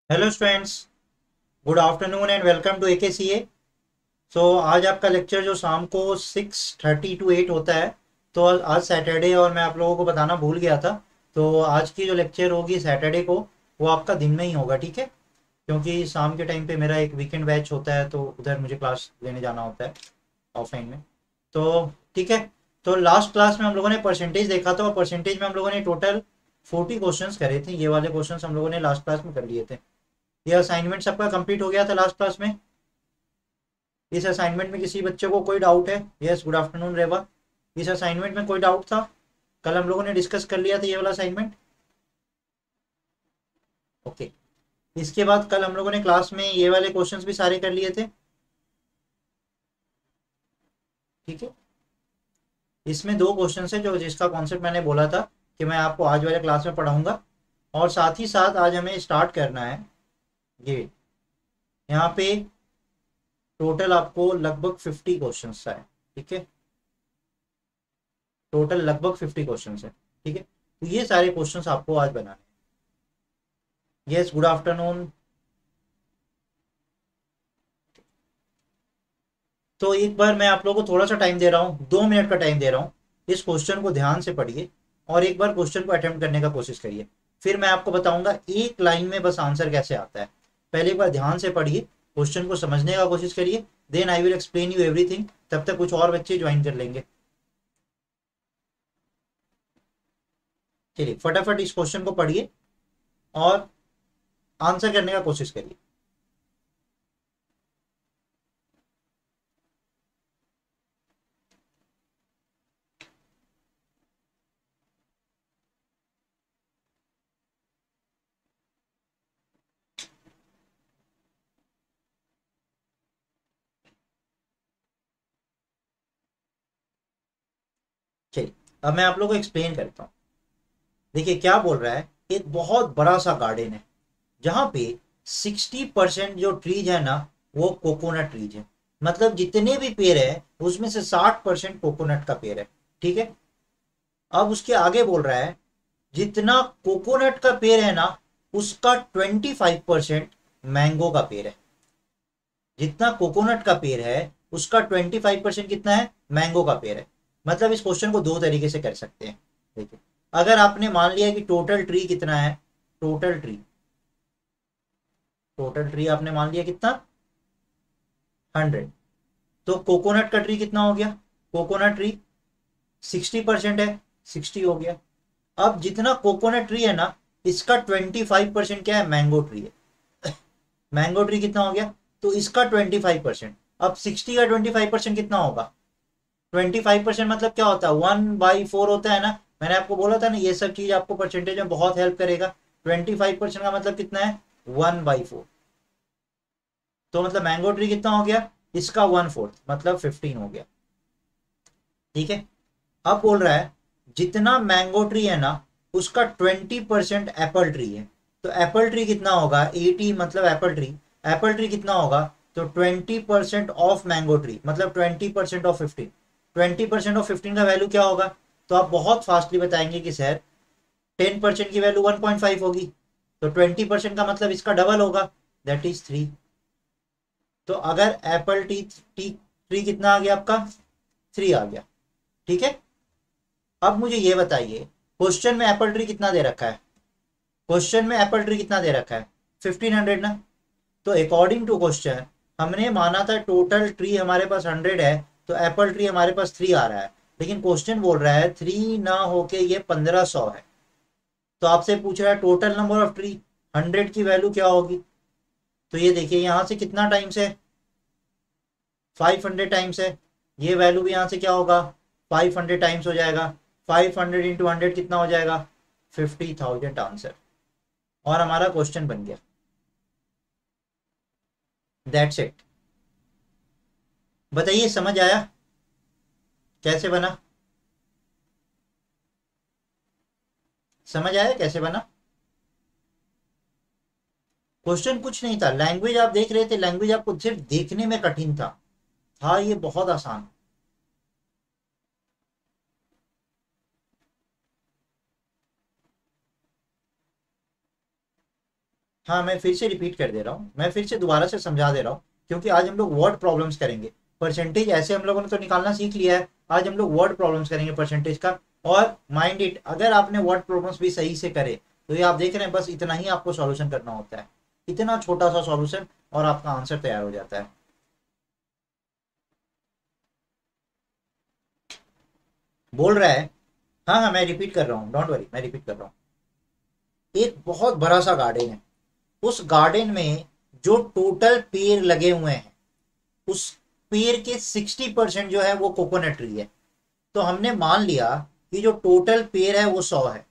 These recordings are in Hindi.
Hello students, good afternoon and welcome to AKCA। So आज आपका लेक्चर जो शाम को 6:30 to 8 होता है। तो आज सैटरडे और मैं आप लोगों को बताना भूल गया था। तो आज की जो लेक्चर होगी सैटरडे को, वो आपका दिन में ही होगा, ठीक है। क्योंकि शाम के टाइम पे मेरा एक वीकेंड बैच होता है, तो उधर मुझे क्लास लेने जाना होता है ऑफलाइन में। तो ठीक है। तो लास्ट क्लास में हम लोगों ने परसेंटेज देखा था, और परसेंटेज में हम लोगों ने टोटल 40 क्वेश्चंस करे थे। ये वाले क्वेश्चंस हम लोगों ने लास्ट क्लास में कर लिए थे। ये असाइनमेंट सबका कंप्लीट हो गया था लास्ट क्लास में। इस असाइनमेंट में किसी बच्चे को कोई डाउट है? यस, गुड आफ्टरनून रेवा। इस असाइनमेंट में कोई डाउट था? कल हम लोगों ने डिस्कस कर लिया था ये वाला असाइनमेंट। ओके। इसके बाद कल हम लोगों ने क्लास में ये वाले क्वेश्चंस भी सारे कर लिए थे, ठीक है। इसमें दो क्वेश्चन है जो जिसका कॉन्सेप्ट मैंने बोला था कि मैं आपको आज वाले क्लास में पढ़ाऊंगा। और साथ ही साथ आज हमें स्टार्ट करना है ये। यहाँ पे टोटल आपको लगभग 50 क्वेश्चन है, ठीक है। टोटल लगभग 50 क्वेश्चन है, ठीक है। तो ये सारे क्वेश्चन आपको आज बनाने। Yes, good afternoon. तो एक बार मैं आप लोगों को थोड़ा सा टाइम दे रहा हूँ, 2 मिनट का टाइम दे रहा हूँ। इस क्वेश्चन को ध्यान से पढ़िए और एक बार क्वेश्चन को अटेम्प्ट करने का कोशिश करिए। फिर मैं आपको बताऊंगा एक लाइन में बस आंसर कैसे आता है। पहले एक बार ध्यान से पढ़िए, क्वेश्चन को समझने का कोशिश करिए। Then I will explain you everything. तब तक कुछ और बच्चे ज्वाइन कर लेंगे। चलिए फटाफट इस क्वेश्चन को पढ़िए और आंसर करने का कोशिश करिए। चलिए, अब मैं आप लोगों को एक्सप्लेन करता हूँ। देखिए क्या बोल रहा है। एक बहुत बड़ा सा गार्डन है जहां पे 60% जो ट्रीज है ना, वो कोकोनट ट्रीज है। मतलब जितने भी पेड़ है उसमें से 60% कोकोनट का पेड़ है, ठीक है। अब उसके आगे बोल रहा है जितना कोकोनट का पेड़ है ना, उसका 25% मैंगो का पेड़ है। जितना कोकोनट का पेड़ है उसका 25% कितना है? मैंगो का पेड़ है। मतलब इस क्वेश्चन को दो तरीके से कर सकते हैं। देखिए, अगर आपने मान लिया कि टोटल ट्री कितना है, टोटल ट्री, टोटल ट्री आपने मान लिया कितना? 100। तो कोकोनट का ट्री कितना हो गया? कोकोनट ट्री 60% है, 60 हो गया। अब जितना कोकोनट ट्री है ना, इसका 25% क्या है? मैंगो ट्री है। मैंगो ट्री कितना हो गया? तो इसका 25%। अब 60 का 25% कितना होगा? 25% मतलब क्या होता है? 1/4 होता है ना। मैंने आपको बोला था ना, ये सब चीज आपको परसेंटेज में बहुत हेल्प करेगा। 25% का मतलब कितना है? 1/4। तो मतलब मैंगो ट्री कितना हो गया? इसका 1/4 मतलब 15 हो गया, ठीक है। अब बोल रहा है जितना मैंगो ट्री है ना, उसका 20% एप्पल ट्री है। तो एप्पल ट्री कितना होगा? 80 मतलब एप्पल ट्री। एप्पल ट्री कितना होगा? तो 20% ऑफ मैंगो ट्री मतलब 20% ऑफ 15। 20% ऑफ 15 का वैल्यू क्या होगा? तो आप बहुत फास्टली बताएंगे कि सर 10% की वैल्यू 1.5 होगी। तो 20% का मतलब इसका डबल होगा, दैट इज 3। तो अगर एप्पल ट्री कितना आ गया आपका? 3 आ गया, ठीक है। अब मुझे ये बताइए, क्वेश्चन में एप्पल ट्री कितना दे रखा है? क्वेश्चन में एप्पल ट्री कितना दे रखा है? 1500 ना। तो अकॉर्डिंग टू क्वेश्चन हमने माना था टोटल ट्री हमारे पास 100 है, तो एप्पल ट्री हमारे पास 3 आ रहा है। लेकिन क्वेश्चन बोल रहा है 3 ना होके ये 1500 है। तो आपसे पूछ रहा है टोटल नंबर ऑफ ट्री, 100 की वैल्यू क्या होगी? तो ये देखिए यहाँ से कितना टाइम्स है? 500 टाइम्स है। ये वैल्यू भी यहाँ से क्या होगा? 500 टाइम्स हो जाएगा। 500 इंटू 100 कितना हो जाएगा? 50,000 आंसर। और हमारा क्वेश्चन बन गया। That's it. बताइए समझ आया कैसे बना? समझ आया कैसे बना? क्वेश्चन कुछ नहीं था, लैंग्वेज आप देख रहे थे, लैंग्वेज आपको सिर्फ देखने में कठिन था ये बहुत आसान। हाँ मैं फिर से रिपीट कर दे रहा हूँ, मैं फिर से दोबारा से समझा दे रहा हूँ, क्योंकि आज हम लोग वर्ड प्रॉब्लम्स करेंगे। परसेंटेज ऐसे हम लोगों ने तो निकालना सीख लिया है, आज हम लोग वर्ड प्रॉब्लम्स करेंगे परसेंटेज का। और माइंड इट, अगर आपने वर्ड प्रॉब्लम्स भी सही से करे तो ये आप देख रहे हैं, बस इतना ही आपको सॉल्यूशन करना होता है, इतना छोटा सा सॉल्यूशन और आपका आंसर तैयार हो जाता है। बोल रहा है। हाँ हाँ मैं रिपीट कर रहा हूँ, डोंट वरी, मैं रिपीट कर रहा हूँ। एक बहुत बड़ा सा गार्डन है, उस गार्डन में जो टोटल पेड़ लगे हुए हैं, उस पेड़ के 60% जो है वो कोकोनट ट्री है। तो हमने मान लिया कि जो टोटल पेड़ है वो 100 है,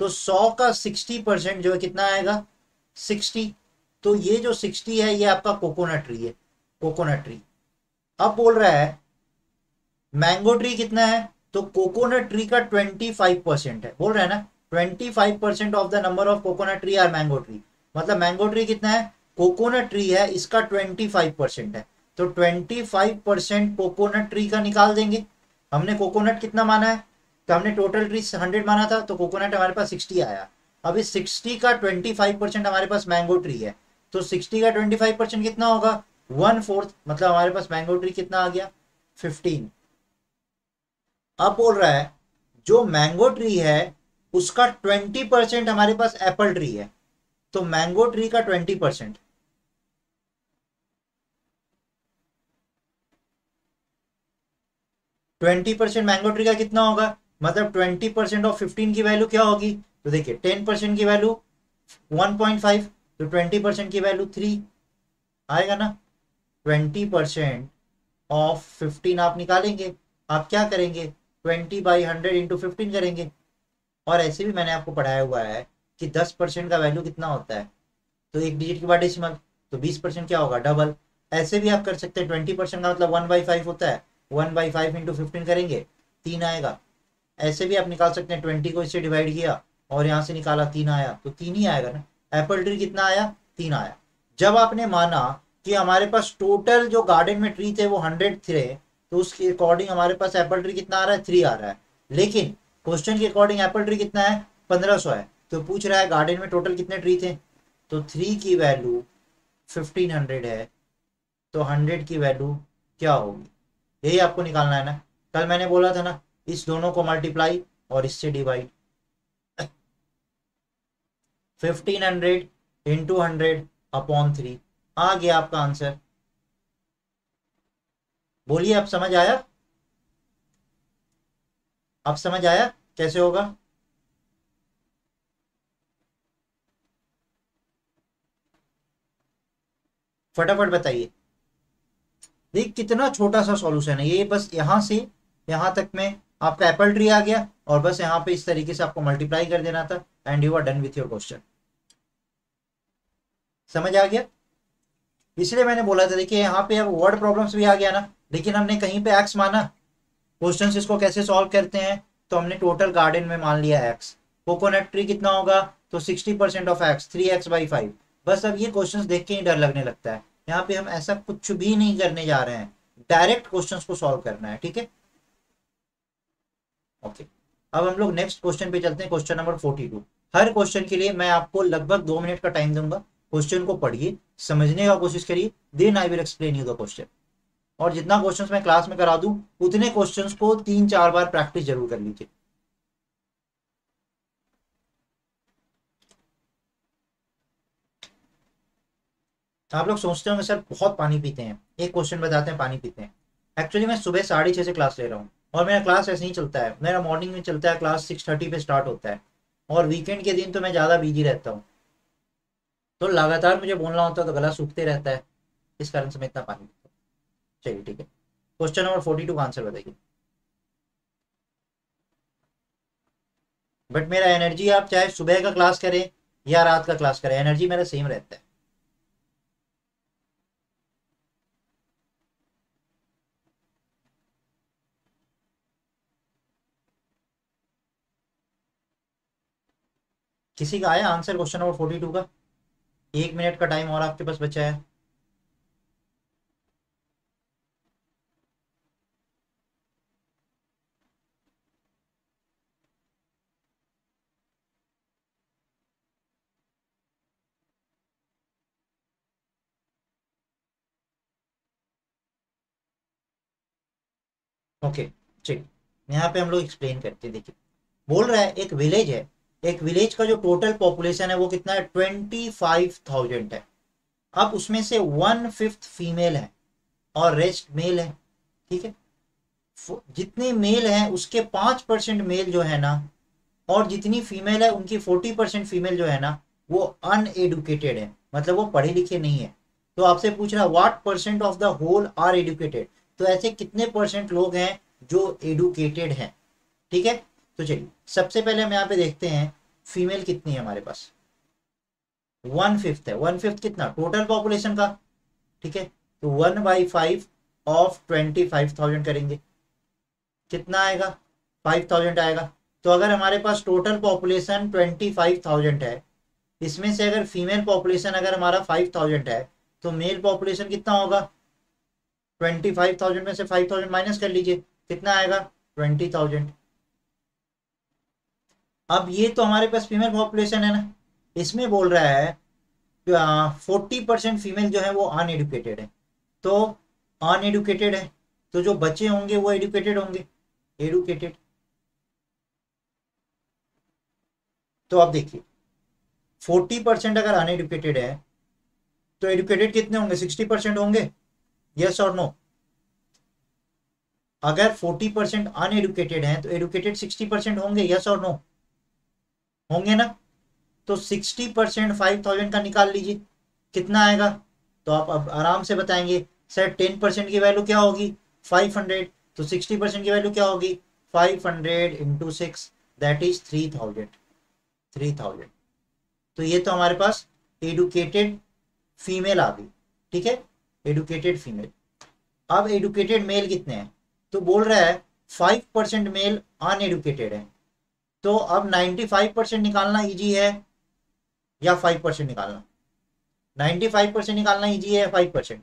तो 100 का 60% जो है कितना आएगा, 60। तो ये जो 60 है ये आपका कोकोनट ट्री है, कोकोनट ट्री। अब बोल रहा है मैंगो ट्री कितना है, तो कोकोनट ट्री का 25% है, बोल रहा है ना 25% of the number of coconut tree are mango tree. मतलब मैंगो ट्री कितना है, कोकोनट ट्री है इसका 25% है, तो 25% कोकोनट ट्री का निकाल देंगे। हमने कोकोनट कितना माना है, तो हमने टोटल ट्री 100 माना था, तो कोकोनट हमारे पास 60 आया। अब इस 60 का 25% हमारे पास मैंगो ट्री है, तो 60 का 25% कितना होगा, 1/4। मतलब हमारे पास मैंगो ट्री कितना आ गया, 15। अब बोल रहा है जो मैंगो ट्री है उसका 20% हमारे पास एप्पल ट्री है, तो मैंगो ट्री का 20%, 20% मैंगो ट्री का कितना होगा, मतलब 20% ऑफ 15 की वैल्यू क्या होगी, तो देखिए 10% की वैल्यू 1.5, तो 20% की वैल्यू 3 आएगा ना। 20% ऑफ 15 आप निकालेंगे, आप क्या करेंगे, 20/100 × 15 करेंगे। और ऐसे भी मैंने आपको पढ़ाया हुआ है कि 10% का वैल्यू कितना होता है, तो एक डिजिट के बाद डेसिमल, तो 20% क्या होगा, डबल। ऐसे भी आप कर सकते हैं, 20% का मतलब 1/5 होता है, 1/5 × 15 करेंगे, 3 आएगा। ऐसे भी आप निकाल सकते हैं, 20 को इससे डिवाइड किया और यहाँ से निकाला 3 आया, तो 3 ही आएगा ना। एप्पल ट्री कितना आया, 3 आया। जब आपने माना कि हमारे पास टोटल जो गार्डन में ट्री थे वो 100 थे, तो उसके अकॉर्डिंग हमारे पास एप्पल ट्री कितना आ रहा है, 3 आ रहा है। लेकिन क्वेश्चन के अकॉर्डिंग एप्पल ट्री कितना है, 1500 है, तो पूछ रहा है गार्डन में टोटल कितने ट्री थे, तो 3 की वैल्यू 1500 है, तो 100 की वैल्यू क्या होगी, यही आपको निकालना है ना। कल मैंने बोला था ना, इस दोनों को मल्टीप्लाई और इससे डिवाइड, 1500 × 100 अपॉन 3, आ गया आपका आंसर। बोलिए अब समझ आया, अब समझ आया कैसे होगा। फटाफट बताइए। देख कितना छोटा सा सॉल्यूशन है ये, बस यहां से यहां तक में आपका एप्पल ट्री आ गया, और बस यहाँ पे इस तरीके से आपको मल्टीप्लाई कर देना था, and you are done with your question. समझ आ गया। इसलिए मैंने बोला था, देखिए यहाँ पे अब वर्ड प्रॉब्लम्स भी आ गया ना, लेकिन हमने कहीं पे एक्स माना। क्वेश्चंस इसको कैसे सॉल्व करते हैं, तो हमने टोटल गार्डन में मान लिया एक्स। कोकोनट ट्री कितना होगा, तो 60% ऑफ एक्स, 3x/5। बस अब ये क्वेश्चंस देख के ही डर लगने लगता है। यहाँ पे हम ऐसा कुछ भी नहीं करने जा रहे हैं, डायरेक्ट क्वेश्चंस को सॉल्व करना है, ठीक है। ओके, अब हम लोग नेक्स्ट क्वेश्चन पे चलते हैं, क्वेश्चन नंबर 42। हर क्वेश्चन के लिए मैं आपको लगभग 2 मिनट का टाइम दूंगा। क्वेश्चन को पढ़िए, समझने का कोशिश करिए, then I will explain you the question. और जितना क्वेश्चंस मैं क्लास में करा दूं उतने क्वेश्चंस को 3-4 बार प्रैक्टिस जरूर कर लीजिए। आप लोग सोचते होंगे सर बहुत पानी पीते हैं, एक क्वेश्चन बताते हैं पानी पीते हैं। एक्चुअली मैं सुबह 6:30 से क्लास ले रहा हूँ, और मेरा क्लास ऐसे ही चलता है, मेरा मॉर्निंग में चलता है, क्लास 6:30 पे स्टार्ट होता है, और वीकेंड के दिन तो मैं ज़्यादा बिजी रहता हूँ, तो लगातार मुझे बोलना होता है, तो गला सूखते रहता है, इस कारण से मैं इतना पानी पीता हूँ। चलिए ठीक है, क्वेश्चन नंबर 42 का आंसर बताइए। बट मेरा एनर्जी, आप चाहे सुबह का क्लास करें या रात का क्लास करें, एनर्जी मेरा सेम रहता है। किसी का आया आंसर क्वेश्चन नंबर 42 का, 1 मिनट का टाइम और आपके पास बचा है। ओके, चलिए यहाँ पे हम लोग एक्सप्लेन करते हैं। देखिए बोल रहा है एक विलेज है, एक विलेज का जो टोटल पॉपुलेशन है वो कितना है, 25,000 है। अब उसमें से 1/5 फीमेल है और रेस्ट मेल है, ठीक है। जितने मेल हैं उसके 5% मेल जो है ना, और जितनी फीमेल है उनकी 40% फीमेल जो है ना, वो अनएडुकेटेड है, मतलब वो पढ़े लिखे नहीं है। तो आपसे पूछ रहा है what percent of the whole are educated, तो ऐसे कितने परसेंट लोग हैं जो एडुकेटेड हैं, ठीक है। तो चलिए सबसे पहले हम यहाँ पे देखते हैं फीमेल कितनी है हमारे पास, 1/5 है। 1/5 कितना, टोटल पॉपुलेशन का, ठीक है। तो 1/5 ऑफ 25,000 करेंगे, कितना आएगा, 5,000 आएगा। तो अगर हमारे पास टोटल पॉपुलेशन 25,000 है, इसमें से अगर फीमेल पॉपुलेशन अगर हमारा 5,000 है, तो मेल पॉपुलेशन कितना होगा, 25,000 में से 5,000 माइनस कर लीजिए, कितना आएगा, 20,000। अब ये तो हमारे पास फीमेल पॉपुलेशन है ना, इसमें बोल रहा है 40% फीमेल जो है वो अनएडुकेटेड है। तो अनएडुकेटेड है, तो जो बच्चे होंगे वो एडुकेटेड होंगे, एडुकेटेड। तो अब देखिए 40% अगर अनएडुकेटेड है, तो एडुकेटेड कितने होंगे, 60% होंगे, यस और नो। अगर 40% अनएडुकेटेड है तो एडुकेटेड 60% होंगे, यस और नो, होंगे ना। तो 60% 5,000 का निकाल लीजिए, कितना आएगा। तो आप अब आराम से बताएंगे सर 10% की वैल्यू क्या होगी, 500। तो 60% की वैल्यू क्या होगी, 500 इंटू 6, दैट इज 3,000, 3,000। तो ये तो हमारे पास एडुकेटेड फीमेल आ गई, ठीक है, एडुकेटेड फीमेल। अब एडुकेटेड मेल कितने हैं, तो बोल रहा है 5% मेल अनएडुकेटेड है। तो अब 95% निकालना इजी है या 5% निकालना, 95% निकालना इजी है 5%,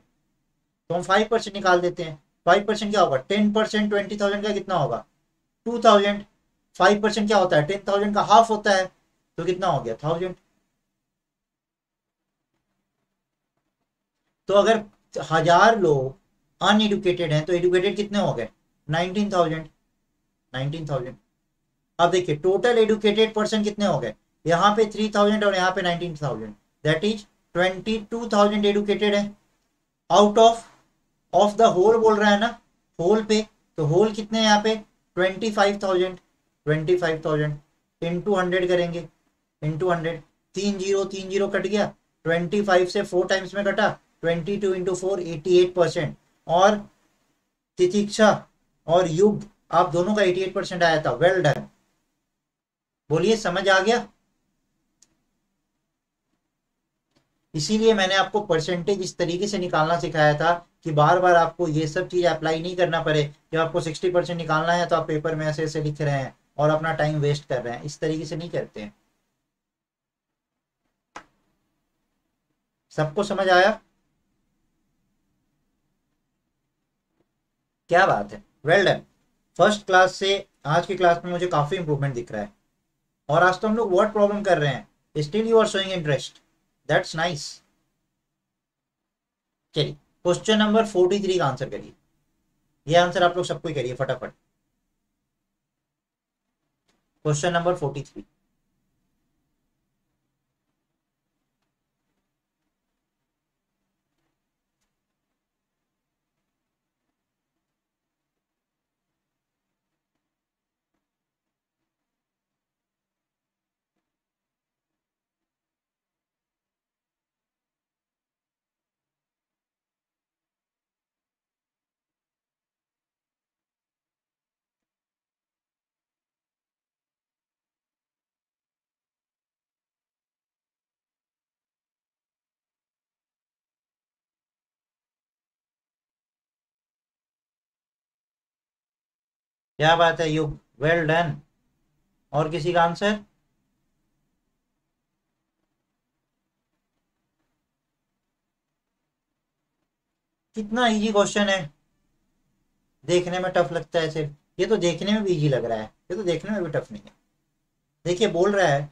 तो हम 5% निकाल देते हैं। 5% क्या होगा, 10% 20,000 का कितना होगा, 2,000। 5% क्या होता है, 10,000 का हाफ होता है, तो कितना हो गया, 1,000। तो अगर 1,000 लोग अनएडुकेटेड हैं तो एडुकेटेड कितने हो गए, 19,000, 19,000। अब देखिए टोटल एडुकेटेड पर्सन कितने हो गए, यहाँ पे 3,000 और यहाँ पे 19,000, दैट इज 22,000 एडुकेटेड है। आउट ऑफ द होल बोल रहा है ना, होल पे, तो होल कितने हैं यहाँ पे, 25,000, 25,000 इंटू 100 करेंगे, इंटू 100, 3 जीरो 3 जीरो कट गया, 25 से 4 टाइम्स में कटा, 22 इंटू 4 88%। और तितिक्षा और युग आप दोनों का 88% आया था, वेल डन। बोलिए समझ आ गया। इसीलिए मैंने आपको परसेंटेज इस तरीके से निकालना सिखाया था कि बार बार आपको ये सब चीज अप्लाई नहीं करना पड़े। जब आपको 60% निकालना है तो आप पेपर में ऐसे ऐसे लिख रहे हैं और अपना टाइम वेस्ट कर रहे हैं, इस तरीके से नहीं करते हैं। सबको समझ आया, क्या बात है, वेल डन। फर्स्ट क्लास से आज की क्लास में मुझे काफी इंप्रूवमेंट दिख रहा है। और आज तो हम लोग वर्ड प्रॉब्लम कर रहे हैं, still you are showing interest, that's nice. चलिए क्वेश्चन नंबर 43 का आंसर करिए। ये आंसर आप लोग सबको ही करिए फटाफट। Question number 43। क्या बात है युग, वेल डन। और किसी का आंसर, कितना इजी क्वेश्चन है, देखने में टफ लगता है सिर्फ, ये तो देखने में भी इजी लग रहा है, ये तो देखने में भी टफ नहीं है। देखिए बोल रहा है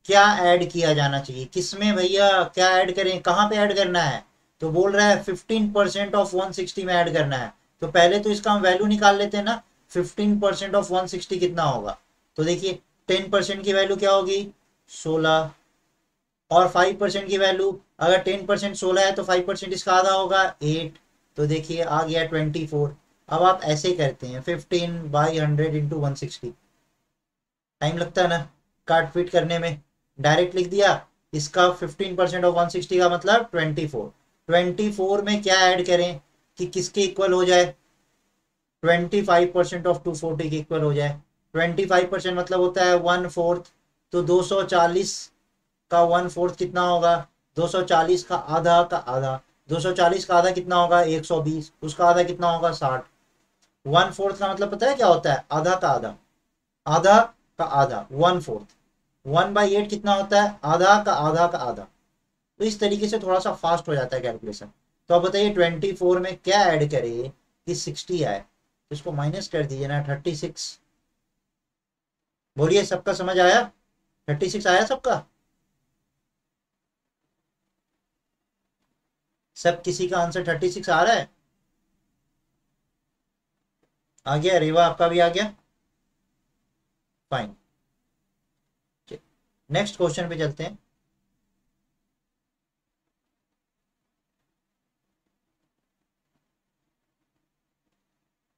क्या ऐड किया जाना चाहिए, किसमें भैया क्या ऐड करें, कहाँ पे ऐड करना है। तो बोल रहा है 15% ऑफ 160 में ऐड करना है। तो पहले तो इसका हम वैल्यू निकाल लेते हैं ना, 15% ऑफ 160 कितना होगा? तो देखिए 10% की वैल्यू क्या होगी? 16। और 5% की वैल्यू, अगर 10% 16 है तो 5% इसका आधा होगा 8। तो देखिए आ गया 24। अब आप ऐसे करते हैं 15/100 × 160। टाइम लगता है ना काट पीट करने में, डायरेक्ट लिख दिया। इसका 15% ऑफ 160 का मतलब 24। 24 में क्या ऐड करें कि किसके इक्वल हो जाए? 25% ऑफ 240 के इक्वल हो जाए। 25% मतलब होता है 1/4। तो 240 का 1/4 कितना होगा? 240 का आधा का आधा। 240 का आधा कितना होगा? 120। उसका आधा कितना होगा? 60। 1/4 का मतलब पता है क्या होता है? आधा का आधा। आधा का आधा 1/4। 1/8 कितना होता है? आधा का आधा का आधा। तो इस तरीके से थोड़ा सा फास्ट हो जाता है कैलकुलेशन। तो अब बताइए 24 में क्या ऐड करे कि 60 आए? तो इसको माइनस कर दीजिए ना, 36। बोलिए सबका समझ आया? 36 आया सबका? सब किसी का आंसर 36 आ रहा है? आ गया रेवा, आपका भी आ गया? फाइन। नेक्स्ट क्वेश्चन पे चलते हैं।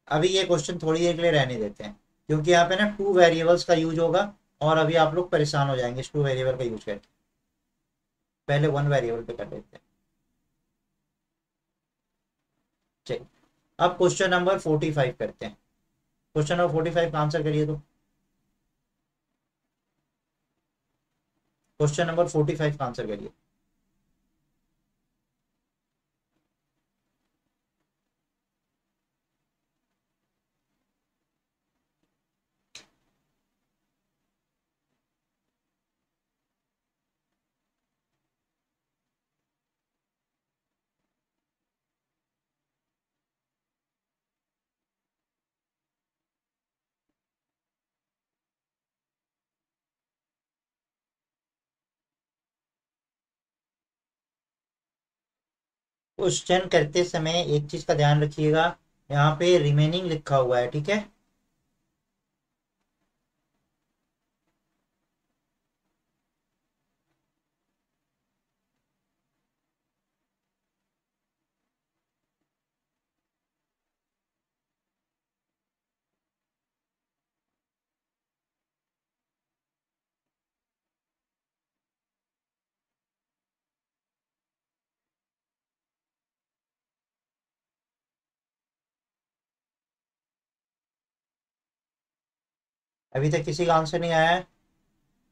अभी ये क्वेश्चन थोड़ी देर के लिए रहने देते हैं, क्योंकि यहाँ पे ना 2 वेरिएबल्स का यूज होगा और अभी आप लोग परेशान हो जाएंगे इस 2 वेरिएबल का यूज करके। पहले 1 वेरिएबल पे कर लेते हैं। चलिए अब क्वेश्चन नंबर 45 करते हैं। क्वेश्चन नंबर 45 का आंसर करिए। तो क्वेश्चन नंबर 45 का आंसर करिए। क्वेश्चन करते समय एक चीज का ध्यान रखिएगा, यहाँ पे रिमेनिंग लिखा हुआ है, ठीक है? अभी तक किसी का आंसर नहीं आया है।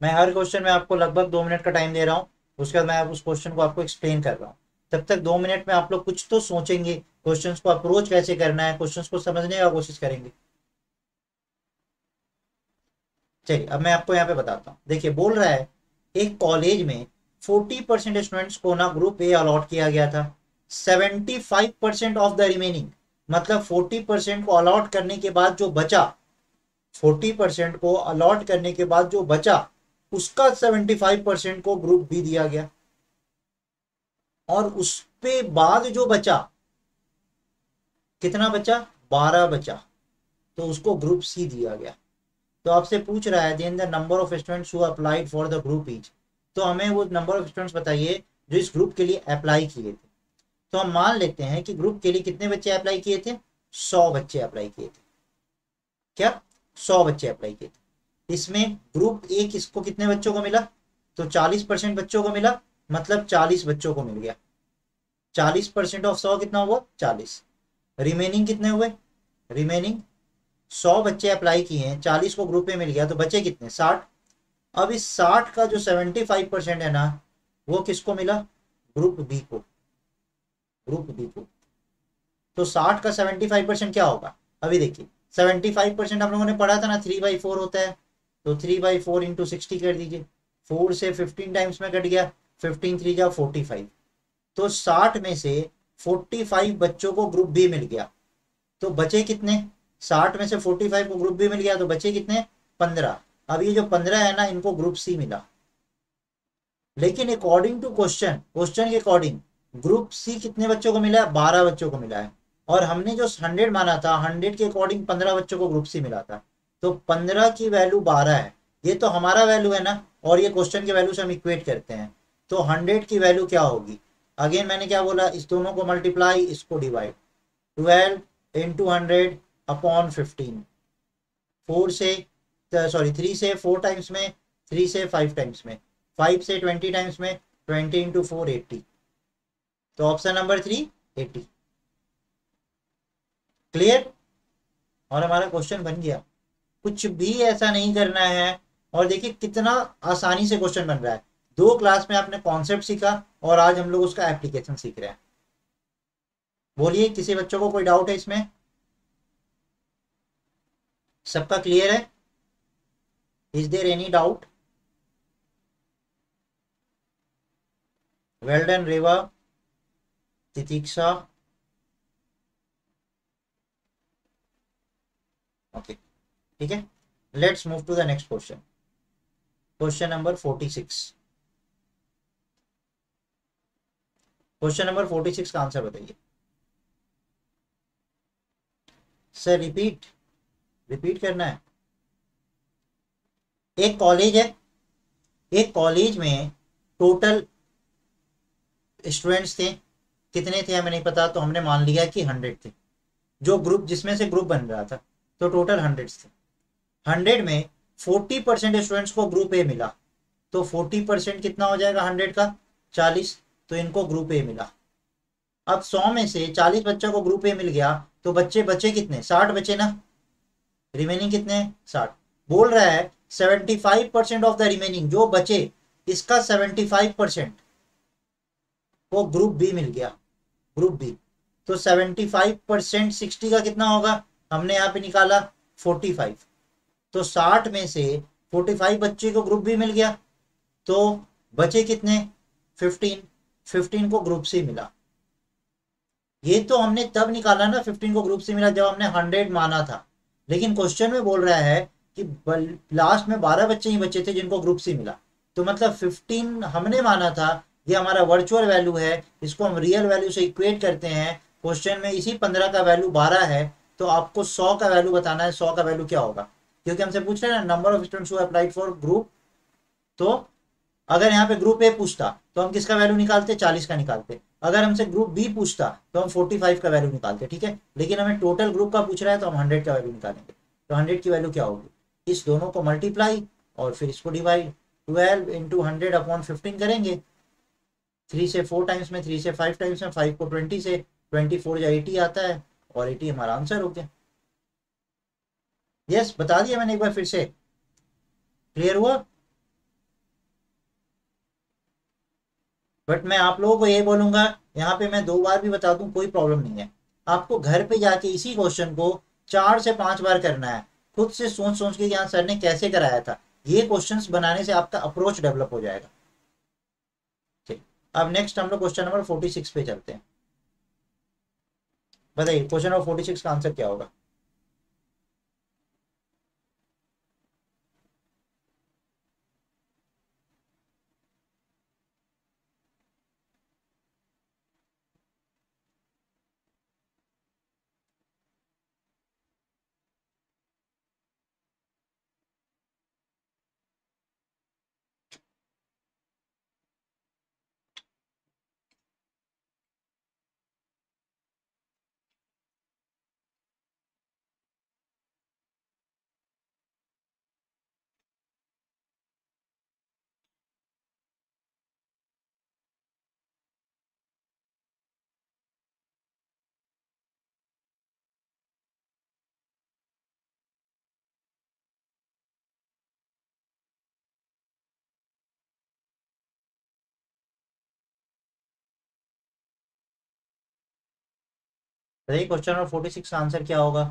मैं हर क्वेश्चन में आपको लगभग 2 मिनट का टाइम दे रहा हूँ, उसके बाद मैं उस क्वेश्चन को आपको एक्सप्लेन कर रहा हूँ। तब तक 2 मिनट में आप लोग कुछ तो सोचेंगे, क्वेश्चंस को अप्रोच कैसे करना है, क्वेश्चंस को समझने का कोशिश करेंगे। चलिए अब मैं आपको यहाँ पे बताता हूँ। देखिए बोल रहा है एक कॉलेज में 40% स्टूडेंट्स को ना ग्रुप ए अलॉट किया गया था। 75% ऑफ द रिमेनिंग, मतलब 40% को अलॉट करने के बाद जो बचा, 40% को अलॉट करने के बाद जो बचा उसका 75% को ग्रुप बी दिया गया। और उस पे बाद जो बचा, कितना बचा? 12 बचा, तो उसको ग्रुप सी दिया गया। तो आपसे पूछ रहा है then the number of students who applied for the group each. तो हमें वो नंबर ऑफ स्टूडेंट्स बताइए जो इस ग्रुप के लिए अप्लाई किए थे। तो हम मान लेते हैं कि ग्रुप के लिए कितने बच्चे अप्लाई किए थे? 100 बच्चे अप्लाई किए थे। क्या? 100 बच्चे अप्लाई किए थे। इसमें ग्रुप ए किसको, कितने बच्चों को मिला? तो 40% बच्चों को मिला, मतलब 40 बच्चों को मिल गया। 40% ऑफ 100 कितना हुआ? 40। रिमेनिंग कितने हुए? रिमेनिंग 100 बच्चे अप्लाई किए हैं, 40 को ग्रुप में मिल गया, तो बचे कितने? 60। अब इस 60 का जो 75% है ना, वो किसको मिला? ग्रुप बी को। ग्रुप बी को। तो 60 का 75% क्या होगा? अभी देखिए 75% हम लोगों ने पढ़ा था ना, 3/4 होता है। तो 3/4 इंटू 60 कर दीजिए। 4 से 15 टाइम्स में कट गया, 15 3 जा 45। तो 60 में से 45 बच्चों को ग्रुप बी मिल गया, तो बचे कितने? 60 में से 45 को ग्रुप बी मिल गया, तो बचे कितने? 15। अब ये जो 15 है ना, इनको ग्रुप सी मिला। लेकिन अकॉर्डिंग टू क्वेश्चन, क्वेश्चन के अकॉर्डिंग ग्रुप सी कितने बच्चों को मिला है? 12 बच्चों को मिला है। और हमने जो 100 माना था, 100 के अकॉर्डिंग 15 बच्चों को ग्रुप सी मिला था, तो 15 की वैल्यू 12 है। ये तो हमारा वैल्यू है ना, और ये क्वेश्चन के वैल्यू से हम इक्वेट करते हैं। तो 100 की वैल्यू क्या होगी? अगेन मैंने क्या बोला, इस दोनों को मल्टीप्लाई, इसको डिवाइड। 12 into 100 upon 15। 4 से, सॉरी 3 से 4 टाइम्स में, 3 से 5 टाइम्स में, 5 से 20 टाइम्स में, 20 इंटू 4 80। तो ऑप्शन नंबर 3 80। क्लियर? और हमारा क्वेश्चन बन गया। कुछ भी ऐसा नहीं करना है। और देखिए कितना आसानी से क्वेश्चन बन रहा है। 2 क्लास में आपने कॉन्सेप्ट सीखा और आज हम लोग उसका एप्लीकेशन सीख रहे हैं। बोलिए, किसी बच्चों को कोई डाउट है इसमें? सबका क्लियर है? Is there any doubt? Well done Reva, Titiksha. Okay, ठीक है। Let's move to the next question. Question number 46। Question number 46 का आंसर बताइए। सर रिपीट, रिपीट करना है। एक कॉलेज है, एक कॉलेज में टोटल स्टूडेंट्स थे। कितने थे हमें नहीं पता, तो हमने मान लिया कि 100 थे। जो ग्रुप, जिसमें से ग्रुप बन रहा था, तो टोटल 100 थे। 100 में 40% स्टूडेंट्स को ग्रुप ए मिला, तो 40% कितना हो जाएगा 100 का? 40। तो इनको ग्रुप ए मिला। अब 100 में से 40 बच्चों को ग्रुप ए मिल गया, तो बच्चे बचे कितने? 60 बचे ना। रिमेनिंग कितने? 60। बोल रहा है 75% ऑफ द रिमेनिंग, जो बचे इसका 75% को ग्रुप बी मिल गया। Group B. तो 75% 60 का कितना होगा? हमने यहाँ पे निकाला 45। तो 60 में से 45 बच्चे को ग्रुप बी मिल गया, तो बचे कितने? 15। 15 को ग्रुप सी मिला। ये तो हमने तब निकाला ना, 15 को ग्रुप से मिला जब हमने 100 माना था। लेकिन क्वेश्चन में बोल रहा है कि लास्ट में 12 बच्चे ही बचे थे जिनको ग्रुप सी मिला। तो मतलब 15 हमने माना था, ये हमारा वर्चुअल वैल्यू है, इसको हम रियल वैल्यू से इक्वेट करते हैं। क्वेश्चन में इसी 15 का वैल्यू 12 है, तो आपको 100 का वैल्यू बताना है। 100 का वैल्यू क्या होगा? क्योंकि हमसे पूछ रहे हैं ना, number of students who applied for group. तो अगर यहाँ पे ग्रुप ए पूछता तो हम किसका वैल्यू निकालते? 40 का निकालते। अगर हमसे ग्रुप बी पूछता तो हम 45 का वैल्यू निकालते। ठीक है, लेकिन हमें टोटल ग्रुप का पूछ रहा है, तो हम 100 का वैल्यू निकालेंगे। तो 100 की वैल्यू क्या होगी? इस दोनों को मल्टीप्लाई और फिर इसको डिवाइड। 12 इंटू 100 अपॉन 15 करेंगे। 3 से 4 टाइम्स में, 3 से 5 टाइम्स में, 5 को 20 से, 24 या 80 आता है, और 80 हमारा आंसर हो गया। यस, बता दिया मैंने एक बार फिर से। क्लियर हुआ? बट मैं आप लोगों को ये बोलूंगा, यहाँ पे मैं 2 बार भी बता दूं कोई प्रॉब्लम नहीं है। आपको घर पे जाके इसी क्वेश्चन को 4 से 5 बार करना है, खुद से सोच सोच के यहाँ सर ने कैसे कराया था। ये क्वेश्चंस बनाने से आपका अप्रोच डेवलप हो जाएगा। ठीक, अब नेक्स्ट हम लोग क्वेश्चन नंबर 46 पे चलते हैं। बताइए क्वेश्चन नंबर 46 का आंसर क्या होगा? बताइए क्वेश्चन नंबर 46 का आंसर क्या होगा?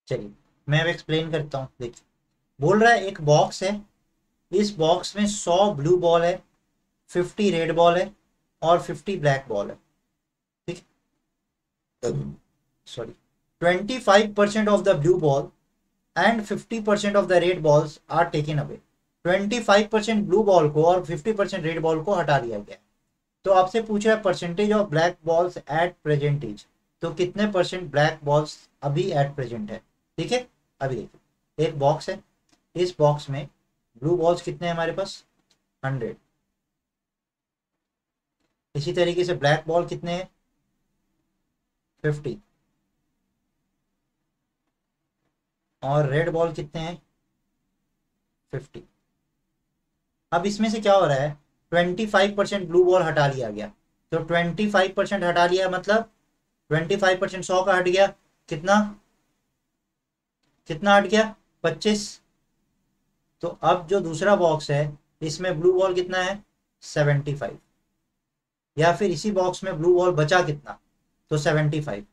चलिए मैं अब एक्सप्लेन करता हूँ। देखिए बोल रहा है एक बॉक्स है, इस बॉक्स में 100 ब्लू बॉल है, 50 रेड बॉल है और 50 ब्लैक बॉल है। ठीक, sorry, 25% of the blue ball and 50% of the red balls are taken away. 25% blue ball को और 50% रेड बॉल को हटा लिया गया। तो आपसे पूछ रहा है percentage of black balls at present age, तो कितने परसेंट ब्लैक बॉल्स अभी एट प्रेजेंट है। ठीक है, अभी देखिए एक बॉक्स है, इस बॉक्स में ब्लू बॉल्स कितने हैं हमारे पास, 100। इसी तरीके से ब्लैक बॉल कितने हैं, 50। और रेड बॉल कितने हैं, 50। अब इसमें से क्या हो रहा है, 25% ब्लू बॉल हटा लिया गया। तो 25% हटा लिया मतलब 25% 100 का हट गया, कितना, कितना हट गया, 25। तो अब जो दूसरा बॉक्स है इसमें ब्लू बॉल कितना है, 75। या फिर इसी बॉक्स में ब्लू बॉल बचा कितना, तो 75।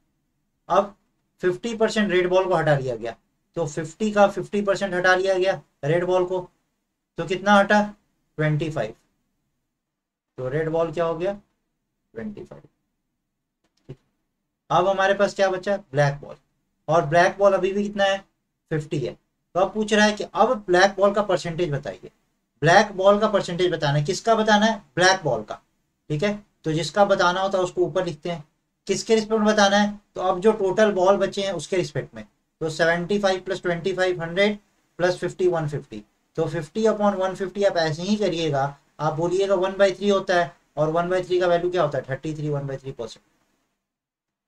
अब 50% रेड बॉल को हटा लिया गया, तो 50 का 50% हटा लिया गया रेड बॉल को, तो कितना हटा, 25। तो रेड बॉल क्या हो गया, 25। अब हमारे पास क्या बचा, ब्लैक बॉल। और ब्लैक बॉल अभी भी कितना है, 50 है। तो अब पूछ रहा है कि अब ब्लैक बॉल का परसेंटेज बताइए। ब्लैक बॉल का परसेंटेज बताना है, किसका बताना है, ब्लैक बॉल का। ठीक है, तो जिसका बताना होता है उसको ऊपर लिखते हैं, किसके रिस्पेक्ट में बताना है, तो अब जो टोटल बॉल बचे हैं उसके रिस्पेक्ट में। तो 75 प्लस 25 100 प्लस 50 150। तो 50 अपॉन 150 आप ऐसे ही करिएगा, आप बोलिएगा 1/3 होता है, और 1/3 का वैल्यू क्या होता है, 33 1/3%।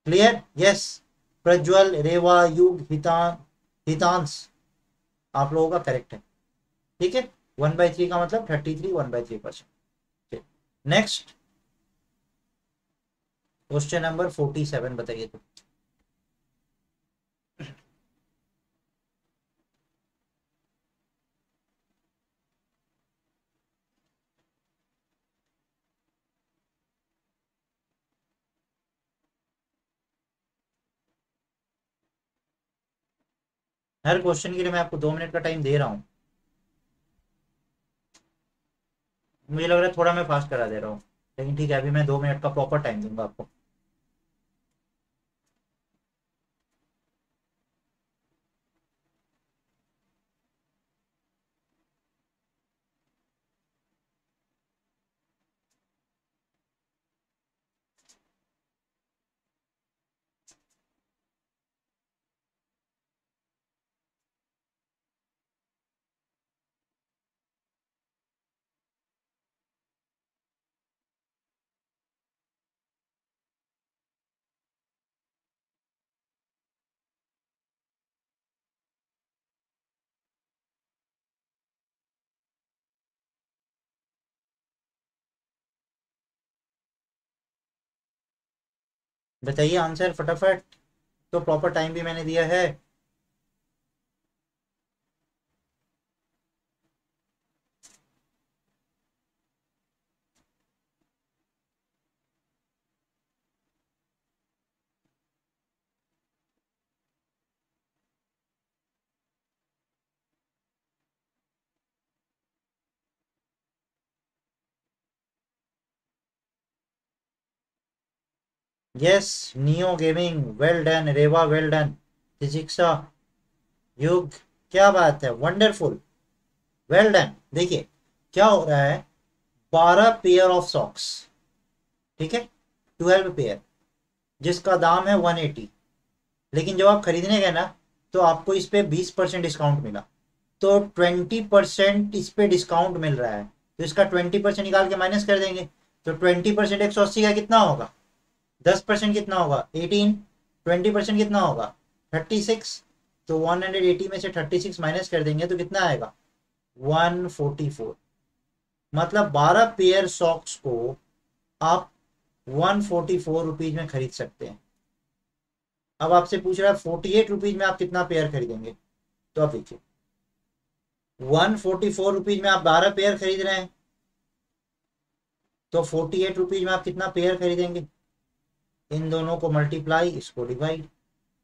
Clear, yes. प्रज्वल, रेवा, युग, हितांश, आप लोगों का करेक्ट है। ठीक है, 1/3 का मतलब 33 1/3%। नेक्स्ट क्वेश्चन नंबर 47 बताइए तो। हर क्वेश्चन के लिए मैं आपको 2 मिनट का टाइम दे रहा हूँ। मुझे लग रहा है थोड़ा मैं फास्ट करा दे रहा हूँ, लेकिन ठीक है अभी मैं 2 मिनट का प्रॉपर टाइम दूंगा आपको। बताइए आंसर फटाफट, तो प्रॉपर टाइम भी मैंने दिया है। Yes, Neo gaming well done, Reva well done, Tishiksha, Yug, क्या बात है, वंडरफुल, वेल डन। देखिए क्या हो रहा है, 12 पेयर ऑफ सॉक्स, ठीक है, 12 पेयर, जिसका दाम है 180। लेकिन जब आप खरीदने गए ना, तो आपको इस पे 20% डिस्काउंट मिला, तो 20% इस पे डिस्काउंट मिल रहा है, तो इसका 20% निकाल के माइनस कर देंगे। तो 20% 180 का कितना होगा, 10% कितना होगा, 18। 20% कितना होगा, 36। तो 180 में से 36 माइनस कर देंगे तो कितना आएगा, 144। मतलब 12 पेयर सॉक्स को आप 144 रुपीज में खरीद सकते हैं। अब आपसे पूछ रहा है 48 रुपीज में आप कितना पेयर खरीदेंगे, तो आप देखिए 144 रुपीज में आप 12 पेयर खरीद रहे हैं, तो 48 रुपीज में आप कितना पेयर खरीदेंगे, इन दोनों को मल्टीप्लाई, इसको डिवाइड,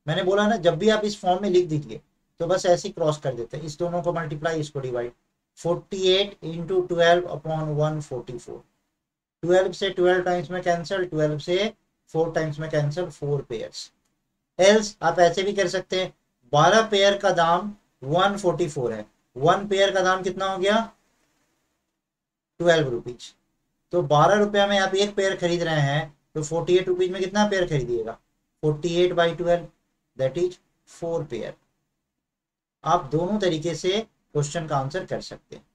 मैंने बोला ना, जब भी आप इस फॉर्म में लिख दीजिए तो बस ऐसे ही क्रॉस कर देते हैं, इस दोनों को मल्टीप्लाई, इसको डिवाइड। 48 into 12 upon 144। 12 से 12 टाइम्स में कैंसिल, 12 से 4 टाइम्स में कैंसिल, 4 पेयर्स। एल्स आप ऐसे भी कर सकते हैं, 12 पेयर का दाम 144 है, 1 पेयर का दाम कितना हो गया 12 रुपीज। तो 12 रुपया में आप एक पेयर खरीद रहे हैं, तो 48 रुपीज में कितना पेयर खरीदिएगा, 48/12, दैट इज 4 पेयर। आप दोनों तरीके से क्वेश्चन का आंसर कर सकते हैं।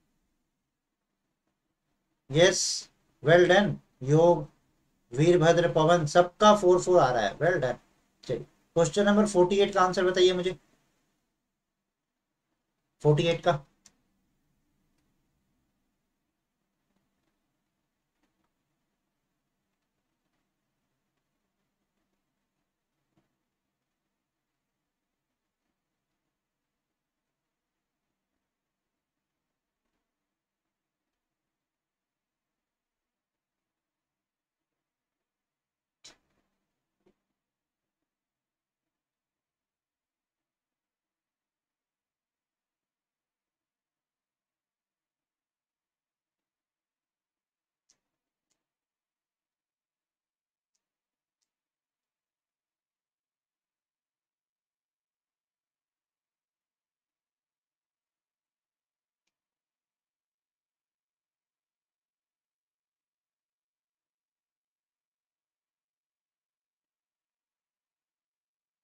Yes, well done. योग, वीरभद्र, पवन, सबका 4 4 आ रहा है, वेल डन। चलिए क्वेश्चन नंबर 48 का आंसर बताइए मुझे, 48 का।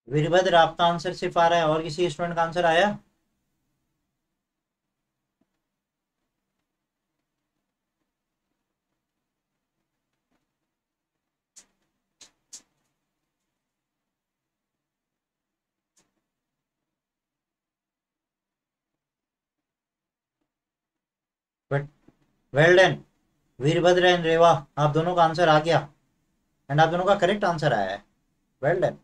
वीरभद्र आपका आंसर सिर्फ आ रहा है, और किसी स्टूडेंट का आंसर आया? But well done, Veerbhadra and Reva, आप दोनों का आंसर आ गया, एंड आप दोनों का करेक्ट आंसर आया है, वेल डन।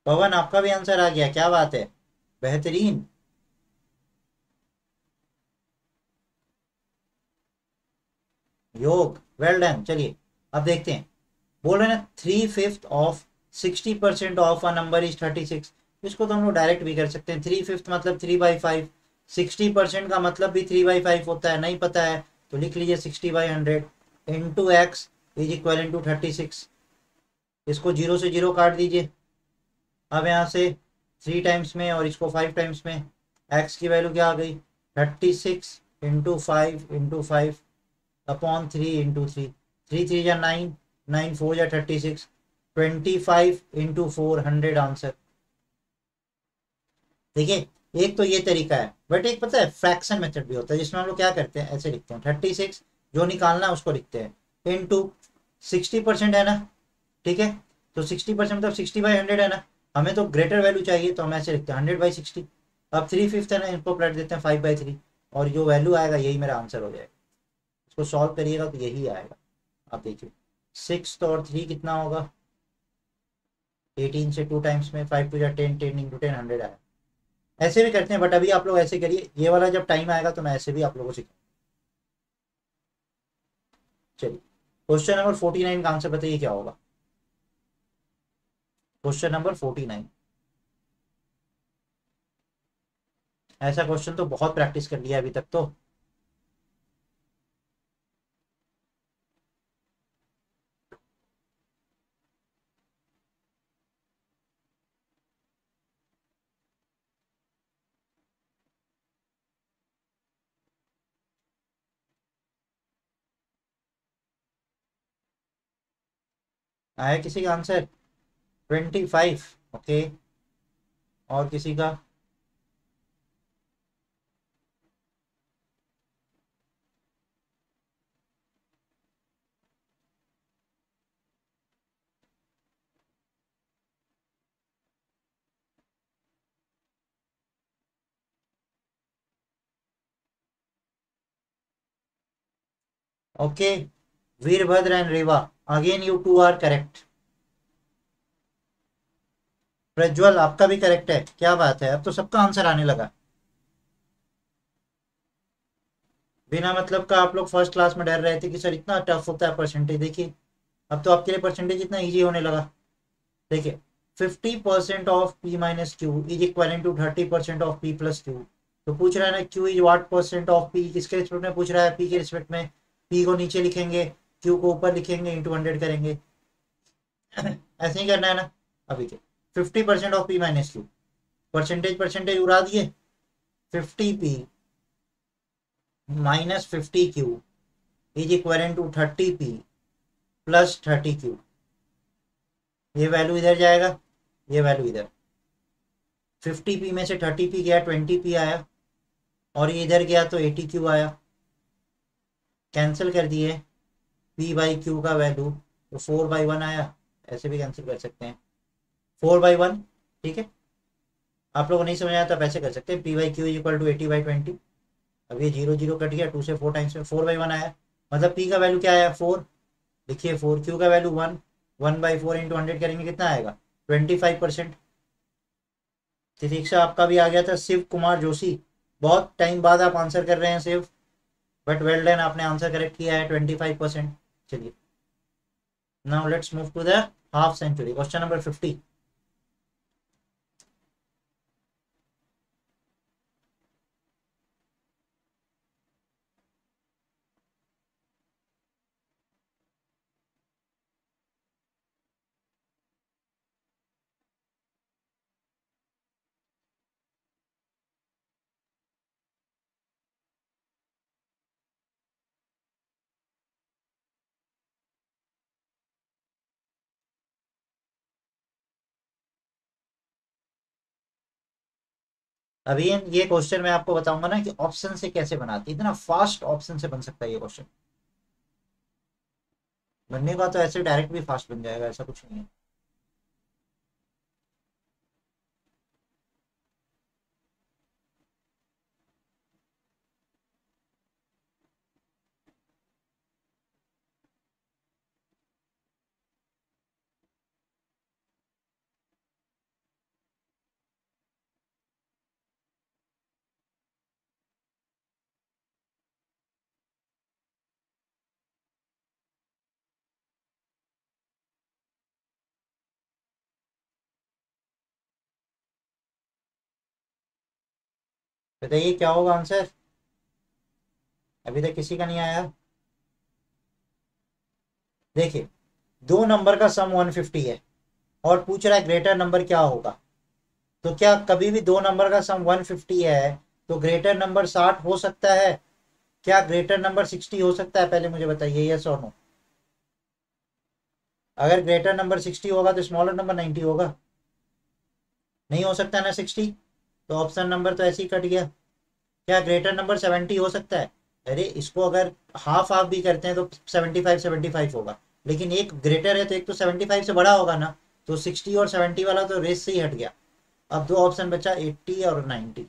पवन आपका भी आंसर आ गया, क्या बात है, बेहतरीन। योग, वेल डन। चलिए अब देखते हैं, बोल रहे हैं ना 3/5 of 60% of a number is 36। इसको तो हम लोग डायरेक्ट भी कर सकते हैं, 3/5 मतलब 3/5, 60% का मतलब भी 3/5 होता है, नहीं पता है तो लिख लीजिए 60/100 into X is equal to 36। इसको जीरो से जीरो काट दीजिए, अब यहाँ से 3 टाइम्स में और इसको 5 टाइम्स में, एक्स की वैल्यू क्या आ गई 36 इंटू 5 अपॉन 3 इंटू 3, 3 3 जा 9, 9 4 जा 36, 25 इंटू 400 आंसर। देखिए एक तो ये तरीका है, बट एक पता है फ्रैक्शन मेथड भी होता है, जिसमें हम लोग क्या करते हैं, ऐसे लिखते हैं 36, जो निकालना है उसको लिखते हैं इंटू 60% है ना, ठीक है, तो 60% मतलब 60/100 है ना, हमें तो ग्रेटर वैल्यू चाहिए तो हम ऐसे लिखते हैं 100/60। अब 3/5 है ना, इनको पलट देते हैं 5/3, और जो वैल्यू आएगा यही मेरा आंसर हो जाएगा। इसको सॉल्व करिएगा तो यही आएगा। आप देखिए 6 तो और 3 कितना होगा, 18 से 2 टाइम्स में 5 2 जा 10, 10 इंटू 10 100 आया। ऐसे भी करते हैं, बट अभी आप लोग ऐसे करिए, ये वाला जब टाइम आएगा तो मैं ऐसे भी आप लोगों को सिखाऊंगा। चलिए क्वेश्चन नंबर 49 का आंसर बताइए क्या होगा, क्वेश्चन नंबर 49। ऐसा क्वेश्चन तो बहुत प्रैक्टिस कर लिया अभी तक तो। आया किसी का आंसर 25? ओके, और किसी का? Okay, Veerabhadra and Reva, again you two are correct. Prajwal आपका भी करेक्ट है, क्या बात है, अब तो सबका आंसर आने लगा। बिना मतलब का आप लोग फर्स्ट क्लास में डर रहे थे कि सर इतना टफ होता है परसेंटेज, देखिए अब तो आपके लिए परसेंटेज इतना ईजी होने लगा। देखिए 50% of P minus Q is equal to 30% of P plus Q. तो पूछ रहा है ना Q is what percent of P, किसके रिस्पेक्ट में पूछ रहा है, पी के रिस्पेक्ट में। पी को नीचे लिखेंगे, क्यू को ऊपर लिखेंगे, इंटू 100 करेंगे। ऐसे ही करना है ना। अभी के 50% of P minus Q, percentage percentage उड़ा दिए, 50p minus 50q is equal to 30p plus 30q। ये वैल्यू इधर जाएगा, ये वैल्यू इधर। 50p में से 30p गया, 20p आया, और ये इधर गया तो 80q आया। कैंसिल कर दिए p बाई क्यू का वैल्यू, तो 4/1 आया। ऐसे भी कैंसिल कर सकते हैं, 4/1। ठीक है, आप लोगों को नहीं समझ आया तो आप ऐसे कर सकते हैं, p by Q equal to 80/20। अब ये 0 0 कट गया, 2 से 4 टाइम्स में 4/1 आया। मतलब p का वैल्यू क्या आया, 4। लिखिए 4, क्यू का वैल्यू 1, 1/4 इंटू 100 करेंगे कितना आएगा, 25%। तितीक्षा आपका भी आ गया था, शिव कुमार जोशी। बहुत टाइम बाद आप आंसर कर रहे हैं शिव, बट वेल डन, आपने आंसर करेक्ट किया है, 25%। चलिए now let's move to the half century, question number 50। अभी ये क्वेश्चन मैं आपको बताऊंगा ना कि ऑप्शन से कैसे बनाती है, इतना फास्ट ऑप्शन से बन सकता है ये क्वेश्चन। बनने का तो ऐसे डायरेक्ट भी फास्ट बन जाएगा, ऐसा कुछ नहीं है। बताइए क्या होगा आंसर, अभी तक किसी का नहीं आया। देखिए दो नंबर का सम 150 है और पूछ रहा है ग्रेटर नंबर क्या होगा। तो क्या कभी भी दो नंबर का सम 150 है तो ग्रेटर नंबर 60 हो सकता है? क्या ग्रेटर नंबर 60 हो सकता है, पहले मुझे बताइए यस और नो। अगर ग्रेटर नंबर 60 होगा तो स्मॉलर नंबर 90 होगा, नहीं हो सकता ना 60, तो ऑप्शन नंबर तो ऐसे ही कट गया। क्या ग्रेटर नंबर 70 हो सकता है? अरे इसको अगर हाफ हाफ भी करते हैं तो 75 होगा, लेकिन एक ग्रेटर है तो एक तो 75 से बड़ा होगा ना, तो 60 और 70 वाला तो रेस से ही हट गया। अब दो ऑप्शन बचा 80 और 90।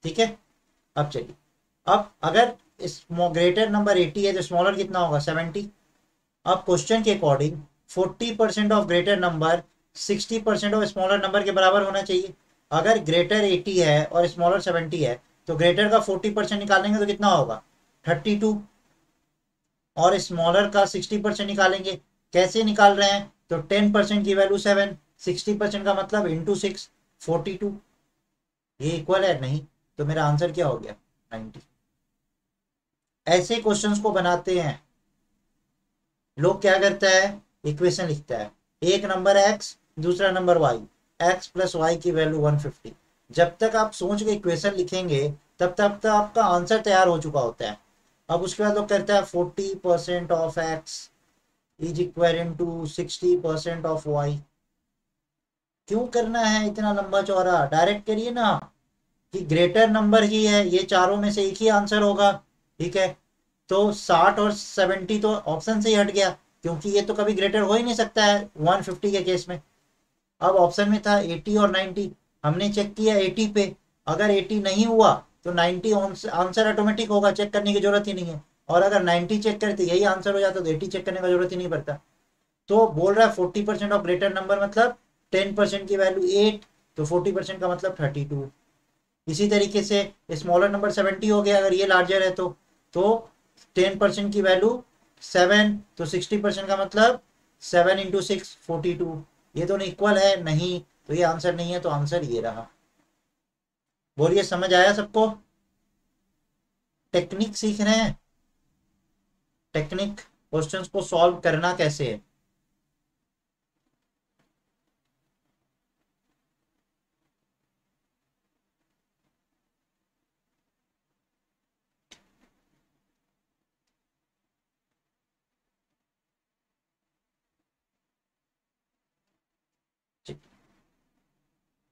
ठीक है, अब चलिए, अब अगर ग्रेटर नंबर 80 है तो स्मॉलर कितना होगा, 70। अब क्वेश्चन के according 40% of greater number 60% of smaller number के बराबर होना चाहिए। अगर ग्रेटर 80 है और स्मॉलर 70 है तो ग्रेटर का 40% निकालेंगे तो कितना होगा, 32। और स्मॉलर का 60% निकालेंगे, कैसे निकाल रहे हैं, तो 10% की वैल्यू 7, 60% का मतलब इंटू 6, 42। ये इक्वल है नहीं, तो मेरा आंसर क्या हो गया, 90। ऐसे क्वेश्चंस को बनाते हैं लोग, क्या करता है, इक्वेशन लिखता है, एक नंबर x दूसरा number y, x plus Y की वैल्यू 150। जब तक आप सोच के इक्वेशन लिखेंगे तब तक आपका आंसर तैयार हो चुका होता है। अब उसके बाद लोग करता है 40% of x is equal to 60% of y। क्यों करना है इतना लंबा चौड़ा, डायरेक्ट करिए ना कि ग्रेटर नंबर ही है, ये चारों में से एक ही आंसर होगा। ठीक है, तो 60 और 70 तो ऑप्शन से ही हट गया, क्योंकि ये तो कभी ग्रेटर हो ही नहीं सकता है 150 के केस में। अब ऑप्शन में था 80 और 90, हमने चेक किया 80 पे, अगर 80 नहीं हुआ तो 90 आंसर ऑटोमेटिक होगा, चेक करने की जरूरत ही नहीं है। और अगर 90 चेक करते यही आंसर हो जाता तो 80 चेक करने का जरूरत ही नहीं पड़ता। तो बोल रहा है 40% ऑफ ग्रेटर नंबर मतलब 10% की वैल्यू 8, तो 40% का मतलब 32। इसी तरीके से स्मॉलर नंबर 70 हो गया, अगर ये लार्जर है तो 10% की वैल्यू 7, तो 60% का मतलब 7 × 6 42। ये दोनों इक्वल है नहीं, तो ये आंसर नहीं है, तो आंसर ये रहा। बोलिए समझ आया सबको? टेक्निक सीख रहे हैं, टेक्निक, क्वेश्चंस को सॉल्व करना कैसे है।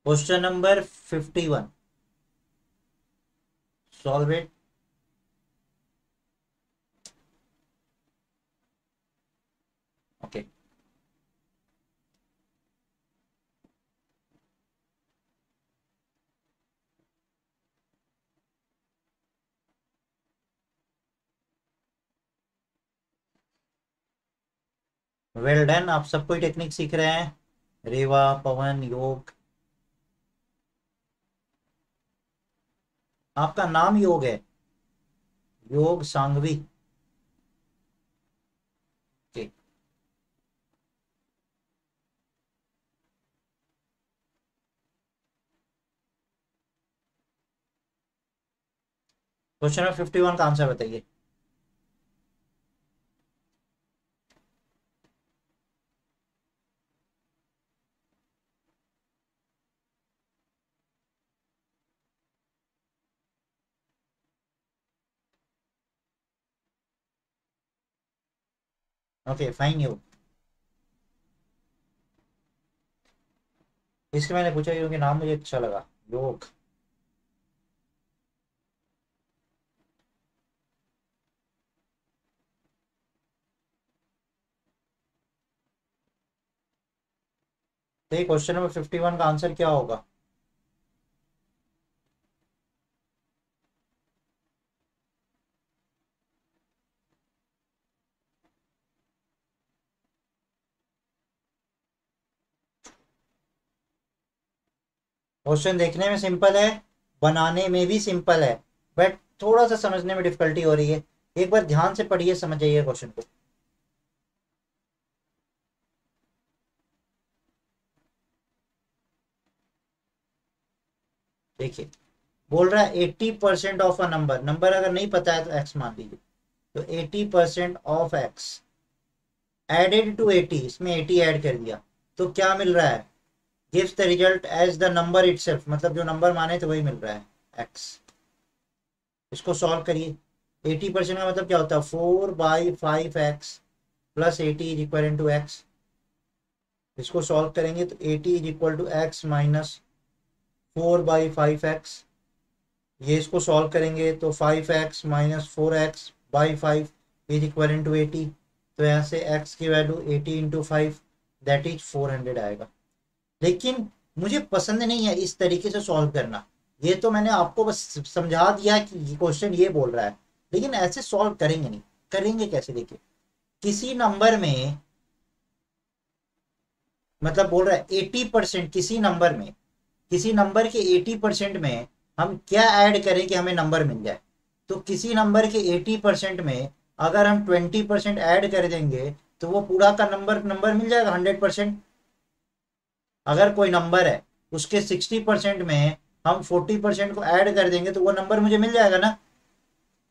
Question number 51, solve it. Okay, well done. आप सब कोई टेक्निक सीख रहे हैं, रेवा, पवन, योग। आपका नाम योग है, योग सांघवी। ओके, क्वेश्चन नंबर 51 का आंसर बताइए। ओके फाइन योग। इसलिए मैंने पूछा क्योंकि नाम मुझे अच्छा लगा, योग। तो ये क्वेश्चन नंबर 51 का आंसर क्या होगा? क्वेश्चन देखने में सिंपल है, बनाने में भी सिंपल है, बट थोड़ा सा समझने में डिफिकल्टी हो रही है। एक बार ध्यान से पढ़िए, समझ जाइए क्वेश्चन को। देखिए, बोल रहा है 80% ऑफ अ नंबर, नंबर अगर नहीं पता है तो एक्स मान लीजिए। तो 80% ऑफ एक्स एडेड टू 80, इसमें 80 ऐड कर दिया, तो क्या मिल रहा है? Gives the result as the number itself, मतलब जो नंबर माने थे वही मिल रहा है, एक्स। इसको सॉल्व करिए। 80% का मतलब क्या होता है? 4/5x plus 80 is equal to X. इसको सॉल्व करेंगे तो 80 is equal to X minus 4/5x। ये इसको सॉल्व करेंगे तो 5x minus 4x/5 is equal to 80। तो यहाँ से x की वैल्यू 80 × 5 दैट इज 400 आएगा। लेकिन मुझे पसंद नहीं है इस तरीके से सॉल्व करना। ये तो मैंने आपको बस समझा दिया कि ये क्वेश्चन ये बोल रहा है, लेकिन ऐसे सॉल्व करेंगे नहीं। करेंगे कैसे? देखिए, किसी नंबर में, मतलब बोल रहा है 80%, किसी नंबर में, किसी नंबर के 80% में हम क्या ऐड करें कि हमें नंबर मिल जाए। तो किसी नंबर के 80% में अगर हम 20% ऐड कर देंगे तो वो पूरा का नंबर नंबर मिल जाएगा 100%। अगर कोई नंबर है, उसके 60% में हम 40% को ऐड कर देंगे तो वो नंबर मुझे मिल जाएगा ना,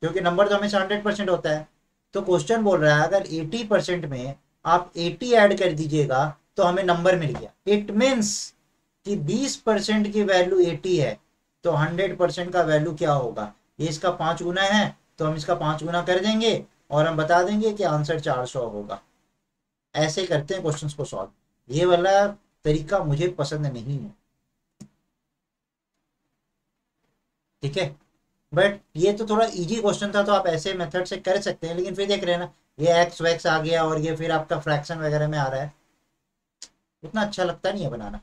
क्योंकि नंबर तो हमेशा 100% होता है। तो क्वेश्चन बोल रहा है अगर 80% में आप 80 ऐड कर दीजिएगा तो हमें नंबर मिल गया। इट मीन्स कि 20% की वैल्यू 80 है, तो 100% का वैल्यू क्या होगा? ये इसका 5 गुना है, तो हम इसका 5 गुना कर देंगे और हम बता देंगे कि आंसर 400 होगा। ऐसे करते हैं क्वेश्चंस को सॉल्व। ये वाला तरीका मुझे पसंद नहीं है, ठीक है। बट ये तो थोड़ा इजी क्वेश्चन था, तो आप ऐसे मेथड से कर सकते हैं, लेकिन फिर देख रहे हैं ना, ये एक्स वैक्स आ गया और ये फिर आपका फ्रैक्शन वगैरह में आ रहा है, उतना अच्छा लगता नहीं है बनाना।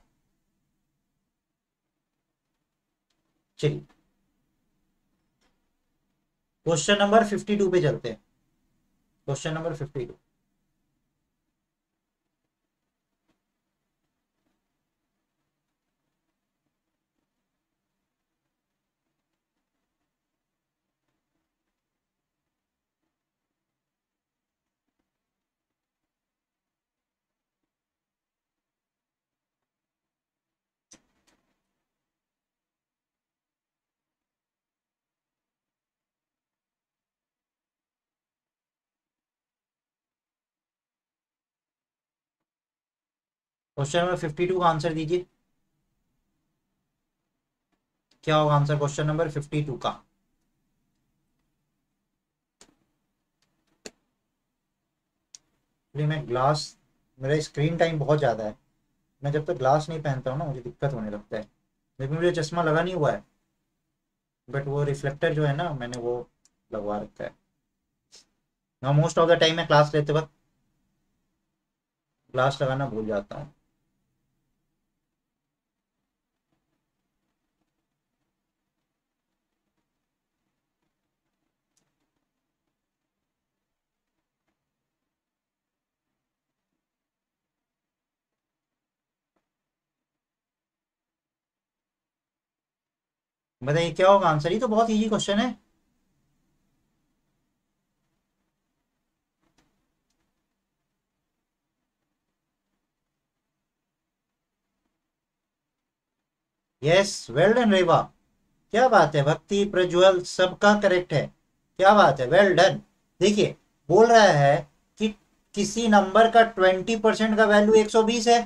चलिए, क्वेश्चन नंबर 52 पे चलते हैं। Question number 52। क्वेश्चन नंबर 52 का आंसर दीजिए। क्या होगा आंसर क्वेश्चन नंबर 52 का? मैं ग्लास, मेरा स्क्रीन टाइम बहुत ज़्यादा है। मैं जब तक ग्लास नहीं पहनता हूँ ना मुझे दिक्कत होने लगता है। लेकिन मुझे चश्मा लगा नहीं हुआ है, बट वो रिफ्लेक्टर जो है ना मैंने वो लगवा रखा है। मैं मोस्ट ऑफ द टाइम मैं क्लास लेते वक्त ग्लास लगाना भूल जाता हूँ। बताइए क्या होगा आंसर? ये तो बहुत इजी क्वेश्चन है। यस, वेल डन रेवा। क्या बात है, भक्ति प्रज्वल सबका करेक्ट है। क्या बात है, वेल डन। देखिए, बोल रहा है कि किसी नंबर का 20% का वैल्यू 120 है,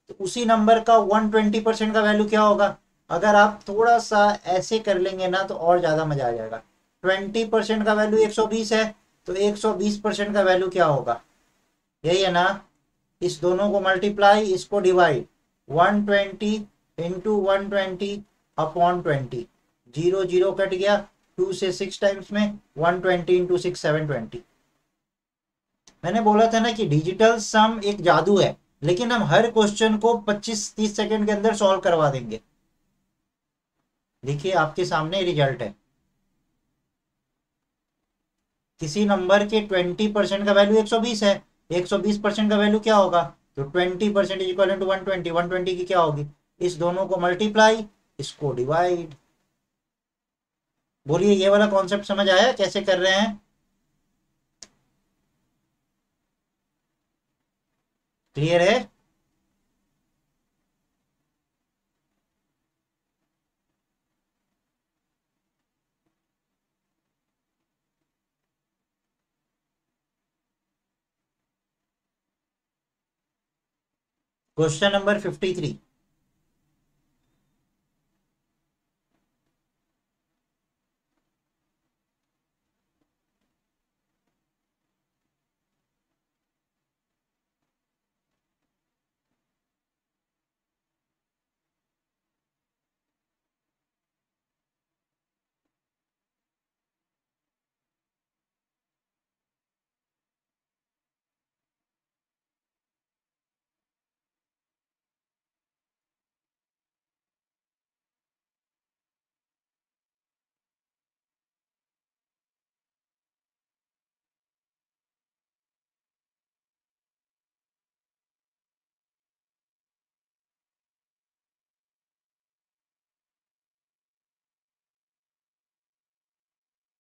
तो उसी नंबर का 120% का वैल्यू क्या होगा? अगर आप थोड़ा सा ऐसे कर लेंगे ना तो और ज्यादा मजा आ जाएगा। 20% का वैल्यू 120 है, तो 120% का वैल्यू क्या होगा? यही है ना? इस दोनों को मल्टीप्लाई, इसको divide. 120 into 120 upon 20। Zero zero cut गया, 2 से 6 टाइम्स में 120 इंटू 6 720। मैंने बोला था ना कि डिजिटल सम एक जादू है, लेकिन हम हर क्वेश्चन को 25-30 सेकंड के अंदर सॉल्व करवा देंगे। देखिए आपके सामने रिजल्ट है। किसी नंबर के 20% का वैल्यू 120 है, 120% का वैल्यू क्या होगा? तो 20% इज इक्वल टू 120, 120 की क्या होगी? इस दोनों को मल्टीप्लाई, इसको डिवाइड। बोलिए ये वाला कॉन्सेप्ट समझ आया कैसे कर रहे हैं? क्लियर है? Question number 53।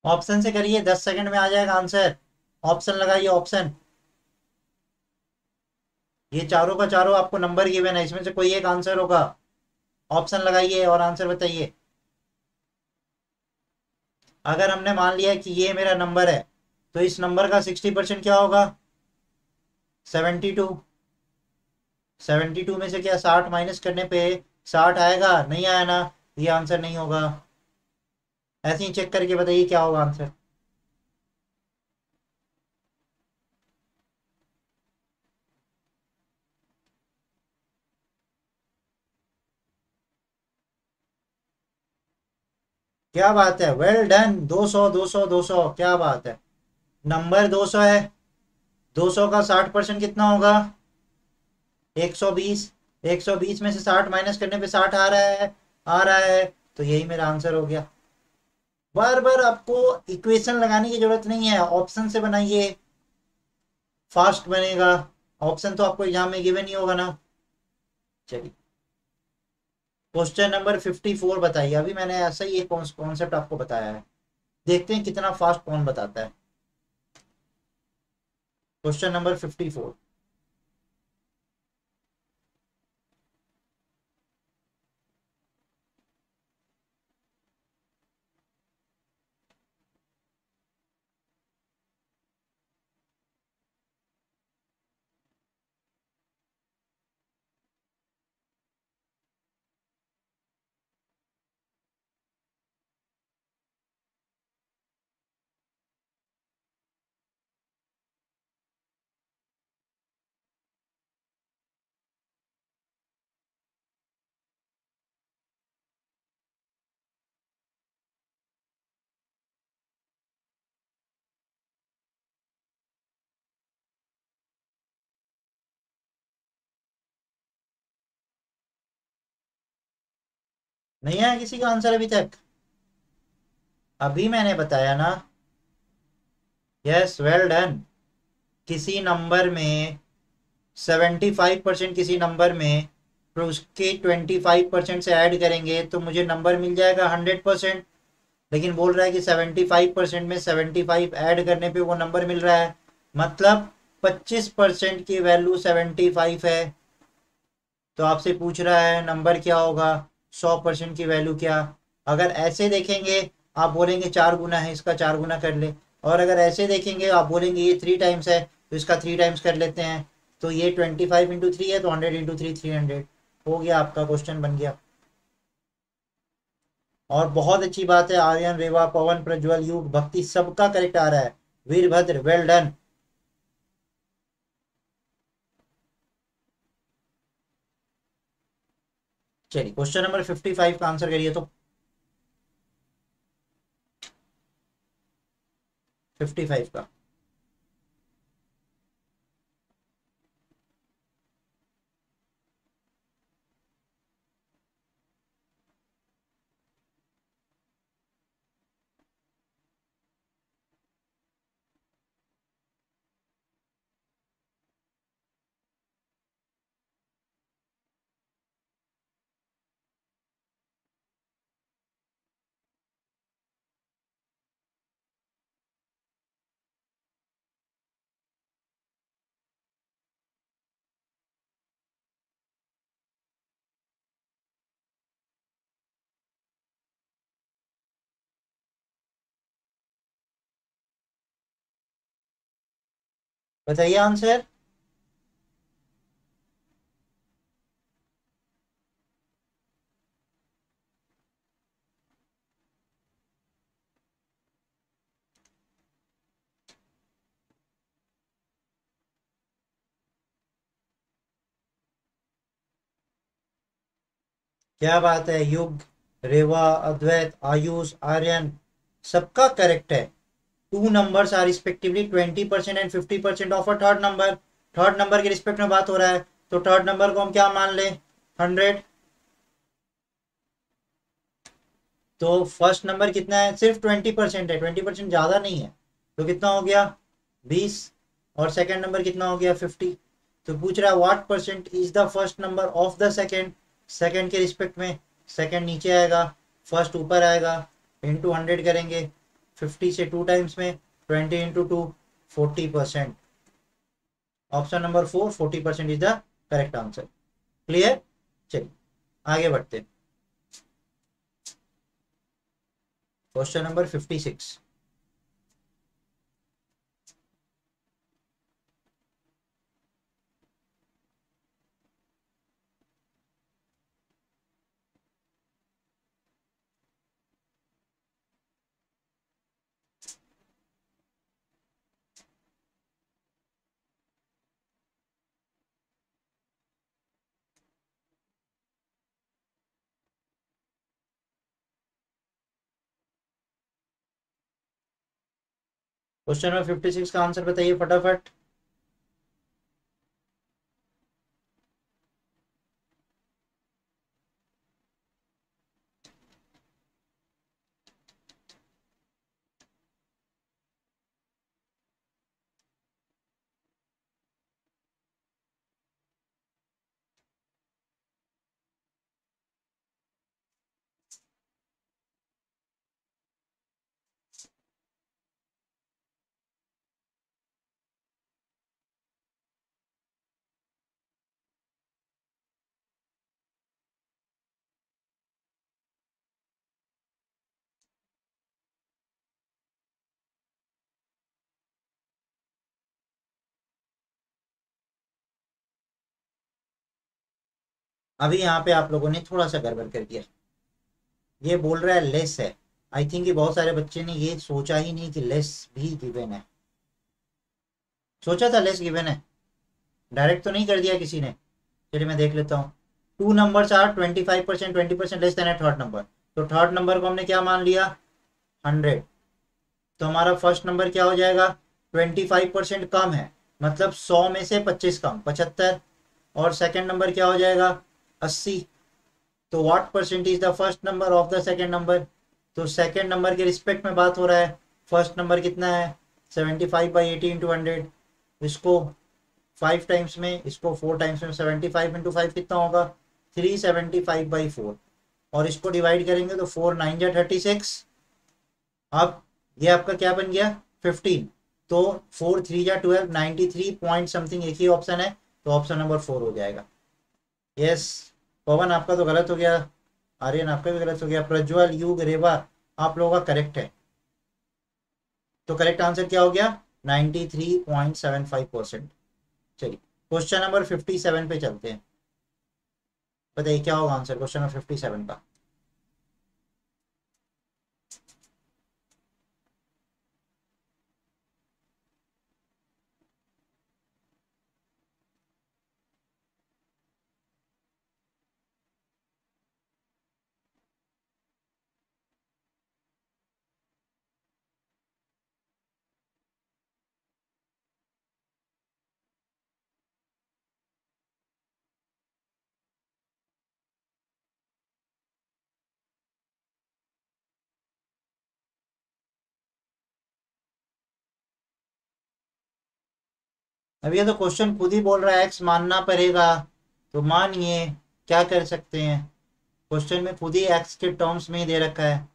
ऑप्शन से करिए, 10 सेकंड में आ जाएगा आंसर। ऑप्शन लगाइए, ऑप्शन। ये चारों का चारों आपको नंबर गिवन है, इसमें से कोई एक आंसर होगा। ऑप्शन लगाइए और आंसर बताइए। अगर हमने मान लिया कि ये मेरा नंबर है, तो इस नंबर का 60% क्या होगा? 72। 72 में से क्या 60 माइनस करने पे 60 आएगा? नहीं आया ना, ये आंसर नहीं होगा। ऐसे ही चेक करके बताइए क्या होगा आंसर। क्या बात है, वेल डन। 200 200 200, क्या बात है। नंबर 200 है, 200 का 60% कितना होगा? 120। 120 में से 60 माइनस करने पे 60 आ रहा है, आ रहा है। तो यही मेरा आंसर हो गया। बार बार आपको इक्वेशन लगाने की जरूरत नहीं है, ऑप्शन से बनाइए, फास्ट बनेगा। ऑप्शन तो आपको एग्जाम में गिवन ही होगा ना। चलिए, क्वेश्चन नंबर 54 बताइए। अभी मैंने ऐसा ही एक कॉन्सेप्ट आपको बताया है, देखते हैं कितना फास्ट कौन बताता है। Question number 54। नहीं आया किसी का आंसर अभी तक? अभी मैंने बताया ना। Yes, well done. किसी नंबर में 75% किसी नंबर में, फिर उसके 25% से ऐड करेंगे तो मुझे नंबर मिल जाएगा 100%। लेकिन बोल रहा है कि 75% में 75 ऐड करने पे वो नंबर मिल रहा है, मतलब 25% की वैल्यू 75 है। तो आपसे पूछ रहा है नंबर क्या होगा, 100% की वैल्यू क्या। अगर ऐसे देखेंगे आप बोलेंगे 4 गुना है, इसका 4 गुना कर ले। और अगर ऐसे देखेंगे आप बोलेंगे ये 3 टाइम्स है, तो इसका 3 टाइम्स कर लेते हैं। तो ये 25 × 3 है, तो 100 × 3 300 हो गया, आपका क्वेश्चन बन गया। और बहुत अच्छी बात है, आर्यन, रेवा, पवन, प्रज्वल, युग, भक्ति सबका करेक्ट आ रहा है। Virbhadra, well done. चलिए क्वेश्चन नंबर 55 का आंसर करिए तो। 55 का। बताइए आंसर। क्या बात है, युग, रेवा, अद्वैत, आयुष, आर्यन सबका करेक्ट है। Two numbers are respectively 20% and 50% of a third number. Third number के रिस्पेक्ट में बात हो रहा है, तो थर्ड नंबर को हम क्या मान लें, 100। तो फर्स्ट नंबर कितना है, सिर्फ 20% है, 20% ज्यादा नहीं है। तो कितना हो गया, 20। और सेकंड नंबर कितना हो गया, 50। तो पूछ रहा है what percent is the first number of the second. Second के रिस्पेक्ट में सेकंड नीचे आएगा, फर्स्ट ऊपर आएगा, इंटू 100 करेंगे। 50 से 2 टाइम्स में 20 × 2 40%। Option number 4, 40% is the correct answer. Clear. चलिए आगे बढ़ते हैं। Question number 56। क्वेश्चन नंबर 56 का आंसर बताइए फटाफट। अभी यहाँ पे आप लोगों ने थोड़ा सा गड़बड़ कर दिया। ये बोल रहा है लेस है। आई थिंक कि बहुत सारे बच्चे ने ये सोचा ही नहीं कि लेस भी गिवन है। सोचा था लेस गिवन है, डायरेक्ट तो नहीं कर दिया किसी ने। चलिए मैं देख लेता हूँ। Two numbers are 25%, 20% less than a third number. तो थर्ड नंबर को हमने क्या मान लिया, 100। तो हमारा फर्स्ट नंबर क्या हो जाएगा, 25% कम है, मतलब 100 में से 25 कम, 75। और सेकंड नंबर क्या हो जाएगा, 80। तो what percent is the first number of the second number, तो सेकेंड नंबर के रिस्पेक्ट में बात हो रहा है। फर्स्ट नंबर कितना है 75/80 इंटू 100, इसको 5 टाइम्स में, इसको 4 टाइम्स में, 75 इंटू 5 कितना होगा 375/4, और इसको डिवाइड करेंगे तो 4 9 जा 36। अब ये आपका क्या बन गया 15, तो 4 3 जा 12, 93 पॉइंट समथिंग, एक ही ऑप्शन है, तो ऑप्शन नंबर 4 हो जाएगा। यस पवन आपका तो गलत हो गया, आर्यन आपका भी गलत हो गया, प्रज्वल युग रेवा आप लोगों का करेक्ट है। तो करेक्ट आंसर क्या हो गया 93.75%। चलिए क्वेश्चन नंबर 57 पे चलते हैं, बताइए क्या होगा आंसर क्वेश्चन नंबर 57 का। अब ये तो क्वेश्चन खुद ही बोल रहा है एक्स मानना पड़ेगा, तो मानिए, क्या कर सकते हैं, क्वेश्चन में खुद ही एक्स के टर्म्स में ही दे रखा है।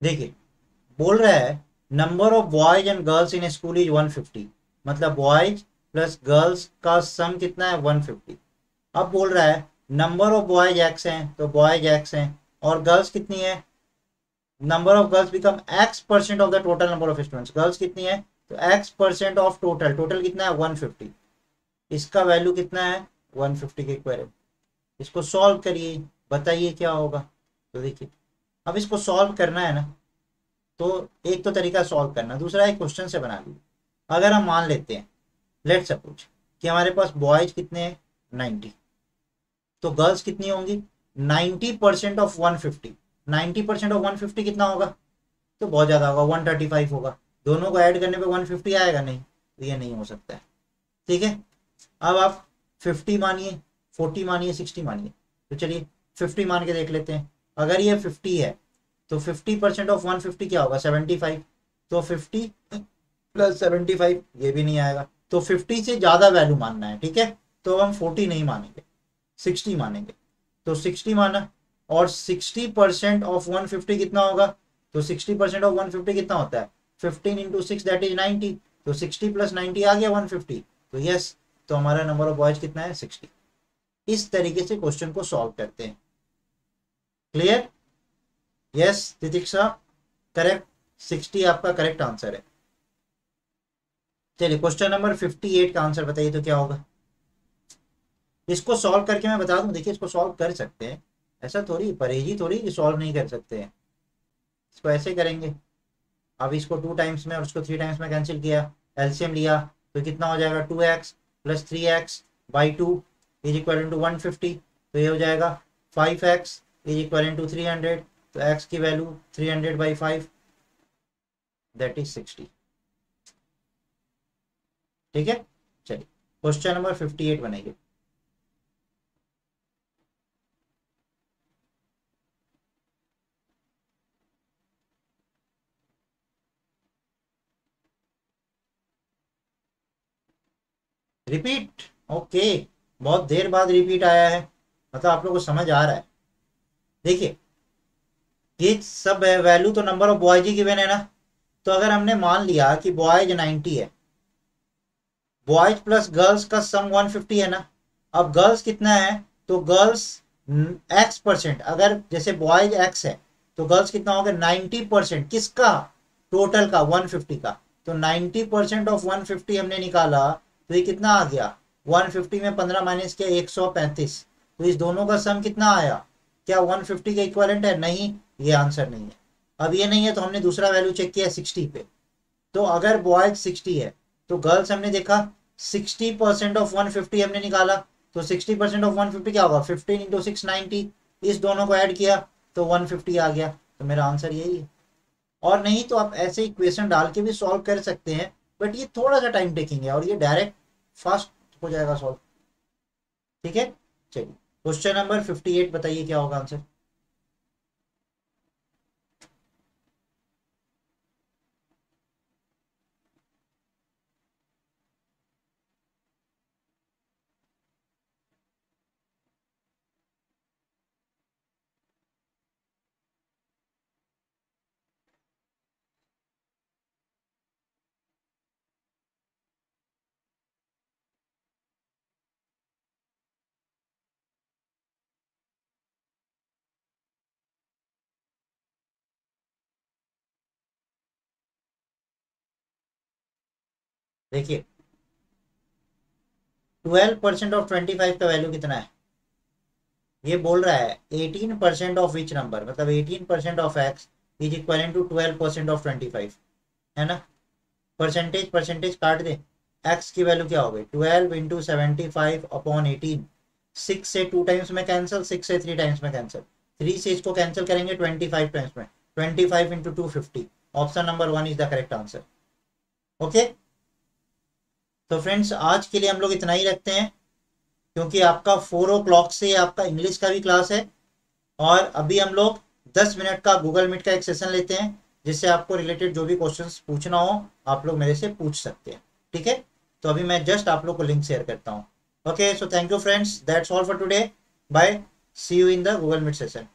देखिए बोल रहा है number of boys and girls in school is 150, मतलब बॉयज प्लस गर्ल्स का सम कितना है 150। अब बोल रहा है नंबर ऑफ बॉयज एक्स हैं, तो बॉयज एक्स हैं, और गर्ल्स कितनी है, number of girls become x percent of the total number of students, girls कितनी है तो x percent of total, total कितना है 150, इसका वैल्यू कितना है 150 के इक्वल। इसको सॉल्व करिए, बताइए क्या होगा। तो देखिए अब इसको सॉल्व करना है ना, तो एक तो तरीका सॉल्व करना, दूसरा एक क्वेश्चन से बना लीजिए। अगर हम मान लेते हैं लेट सपोज कि हमारे पास बॉयज कितने हैं 90, तो गर्ल्स कितनी होंगी 90% ऑफ 150, 90% ऑफ 150 कितना होगा, तो बहुत ज़्यादा होगा 135 होगा, दोनों को ऐड करने पे 150 आएगा नहीं, तो ये नहीं हो सकता है। ठीक है अब आप 50 मानिए, 40 मानिए, 60 मानिए, तो चलिए 50 मान के देख लेते हैं। अगर ये 50 है तो 50% ऑफ 150 क्या होगा 75, तो 50 प्लस 75 ये भी नहीं आएगा, तो 50 से ज़्यादा वैल्यू मानना है। ठीक है तो हम 40 नहीं मानेंगे 60 मानेंगे, तो 60 माना, और 60% ऑफ 150 कितना होगा, तो 60% ऑफ 150 कितना होता है 15 इंटू 6 दैट इज 90, तो 60 प्लस 90 आ गया 150, तो यस, तो हमारा नंबर ऑफ बॉयज कितना है 60। इस तरीके से क्वेश्चन को सॉल्व करते हैं। क्लियर, यस तितिक्षा करेक्ट, 60 आपका करेक्ट आंसर है। चलिए क्वेश्चन नंबर 58 का आंसर बताइए तो क्या होगा। इसको सॉल्व करके मैं बता दूं, देखिए इसको सॉल्व कर सकते हैं, ऐसा थोड़ी परहेजी थोड़ी कि सॉल्व नहीं कर सकते हैं। इसको ऐसे करेंगे, अब इसको 2 टाइम्स में और उसको 3 टाइम्स में कैंसिल किया, एलसीएम लिया, तो कितना हो जाएगा 2x plus 3x by 2 is equal to 150, तो ये हो जाएगा 5x इज इक्वल टू 300, तो x की वैल्यू 300/5 दैट इज 60। ठीक है चलिए क्वेश्चन नंबर 58 बनाइए। रिपीट, ओके, बहुत देर बाद रिपीट आया है, मतलब आप लोगों को समझ आ रहा है। देखिए ये सब वैल्यू तो number of boys he given है ना, तो अगर हमने मान लिया कि बॉयज 90 है, बॉयज प्लस गर्ल्स का सम 150 है ना, अब गर्ल्स कितना है तो गर्ल्स एक्स परसेंट, अगर जैसे बॉयज एक्स है तो गर्ल्स कितना होगा 90% किसका, टोटल का 150 का, तो 90% ऑफ 150 हमने निकाला, तो ये कितना आ गया 150 में 15 माइनस किया 135, तो इस दोनों का सम कितना आया, क्या 150 के इक्वलेंट है, नहीं, ये आंसर नहीं है। अब ये नहीं है तो हमने दूसरा वैल्यू चेक किया 60 पे, तो अगर बॉयज 60 है तो गर्ल्स हमने देखा 60% ऑफ 150 हमने निकाला, तो 60% ऑफ 150 क्या होगा, 15 इंटू 690, इस दोनों को ऐड किया तो 150 आ गया। तो मेरा आंसर यही है। और नहीं तो आप ऐसे इक्वेशन डाल के भी सॉल्व कर सकते हैं, बट ये थोड़ा सा टाइम टेकिंग है, और ये डायरेक्ट फास्ट हो जाएगा सॉल्व। ठीक है, चलिए क्वेश्चन नंबर 58 बताइए क्या होगा आंसर। देखिए 12% ऑफ 25 का वैल्यू कितना है, ये बोल रहा है 18% ऑफ विच नंबर, मतलब 18% of X is equal to 12% of 25, है ना। परसेंटेज परसेंटेज काट दे, एक्स की वैल्यू क्या हो गई 12 इंटू 75 अपॉन 18। 6 से 2 टाइम्स में कैंसिल, 6 से 3 टाइम्स में कैंसिल, 3 से इसको कैंसिल करेंगे 25 टाइम्स में, 25 into 250। Option number 1 is the correct answer. Okay, तो फ्रेंड्स आज के लिए हम लोग इतना ही रखते हैं, क्योंकि आपका 4 o'clock से आपका इंग्लिश का भी क्लास है, और अभी हम लोग 10 मिनट का गूगल मीट का एक सेशन लेते हैं, जिससे आपको रिलेटेड जो भी क्वेश्चंस पूछना हो आप लोग मेरे से पूछ सकते हैं। ठीक है, तो अभी मैं जस्ट आप लोग को लिंक शेयर करता हूँ। Okay, so thank you friends, that's all for today, bye, see you in the Google meet session.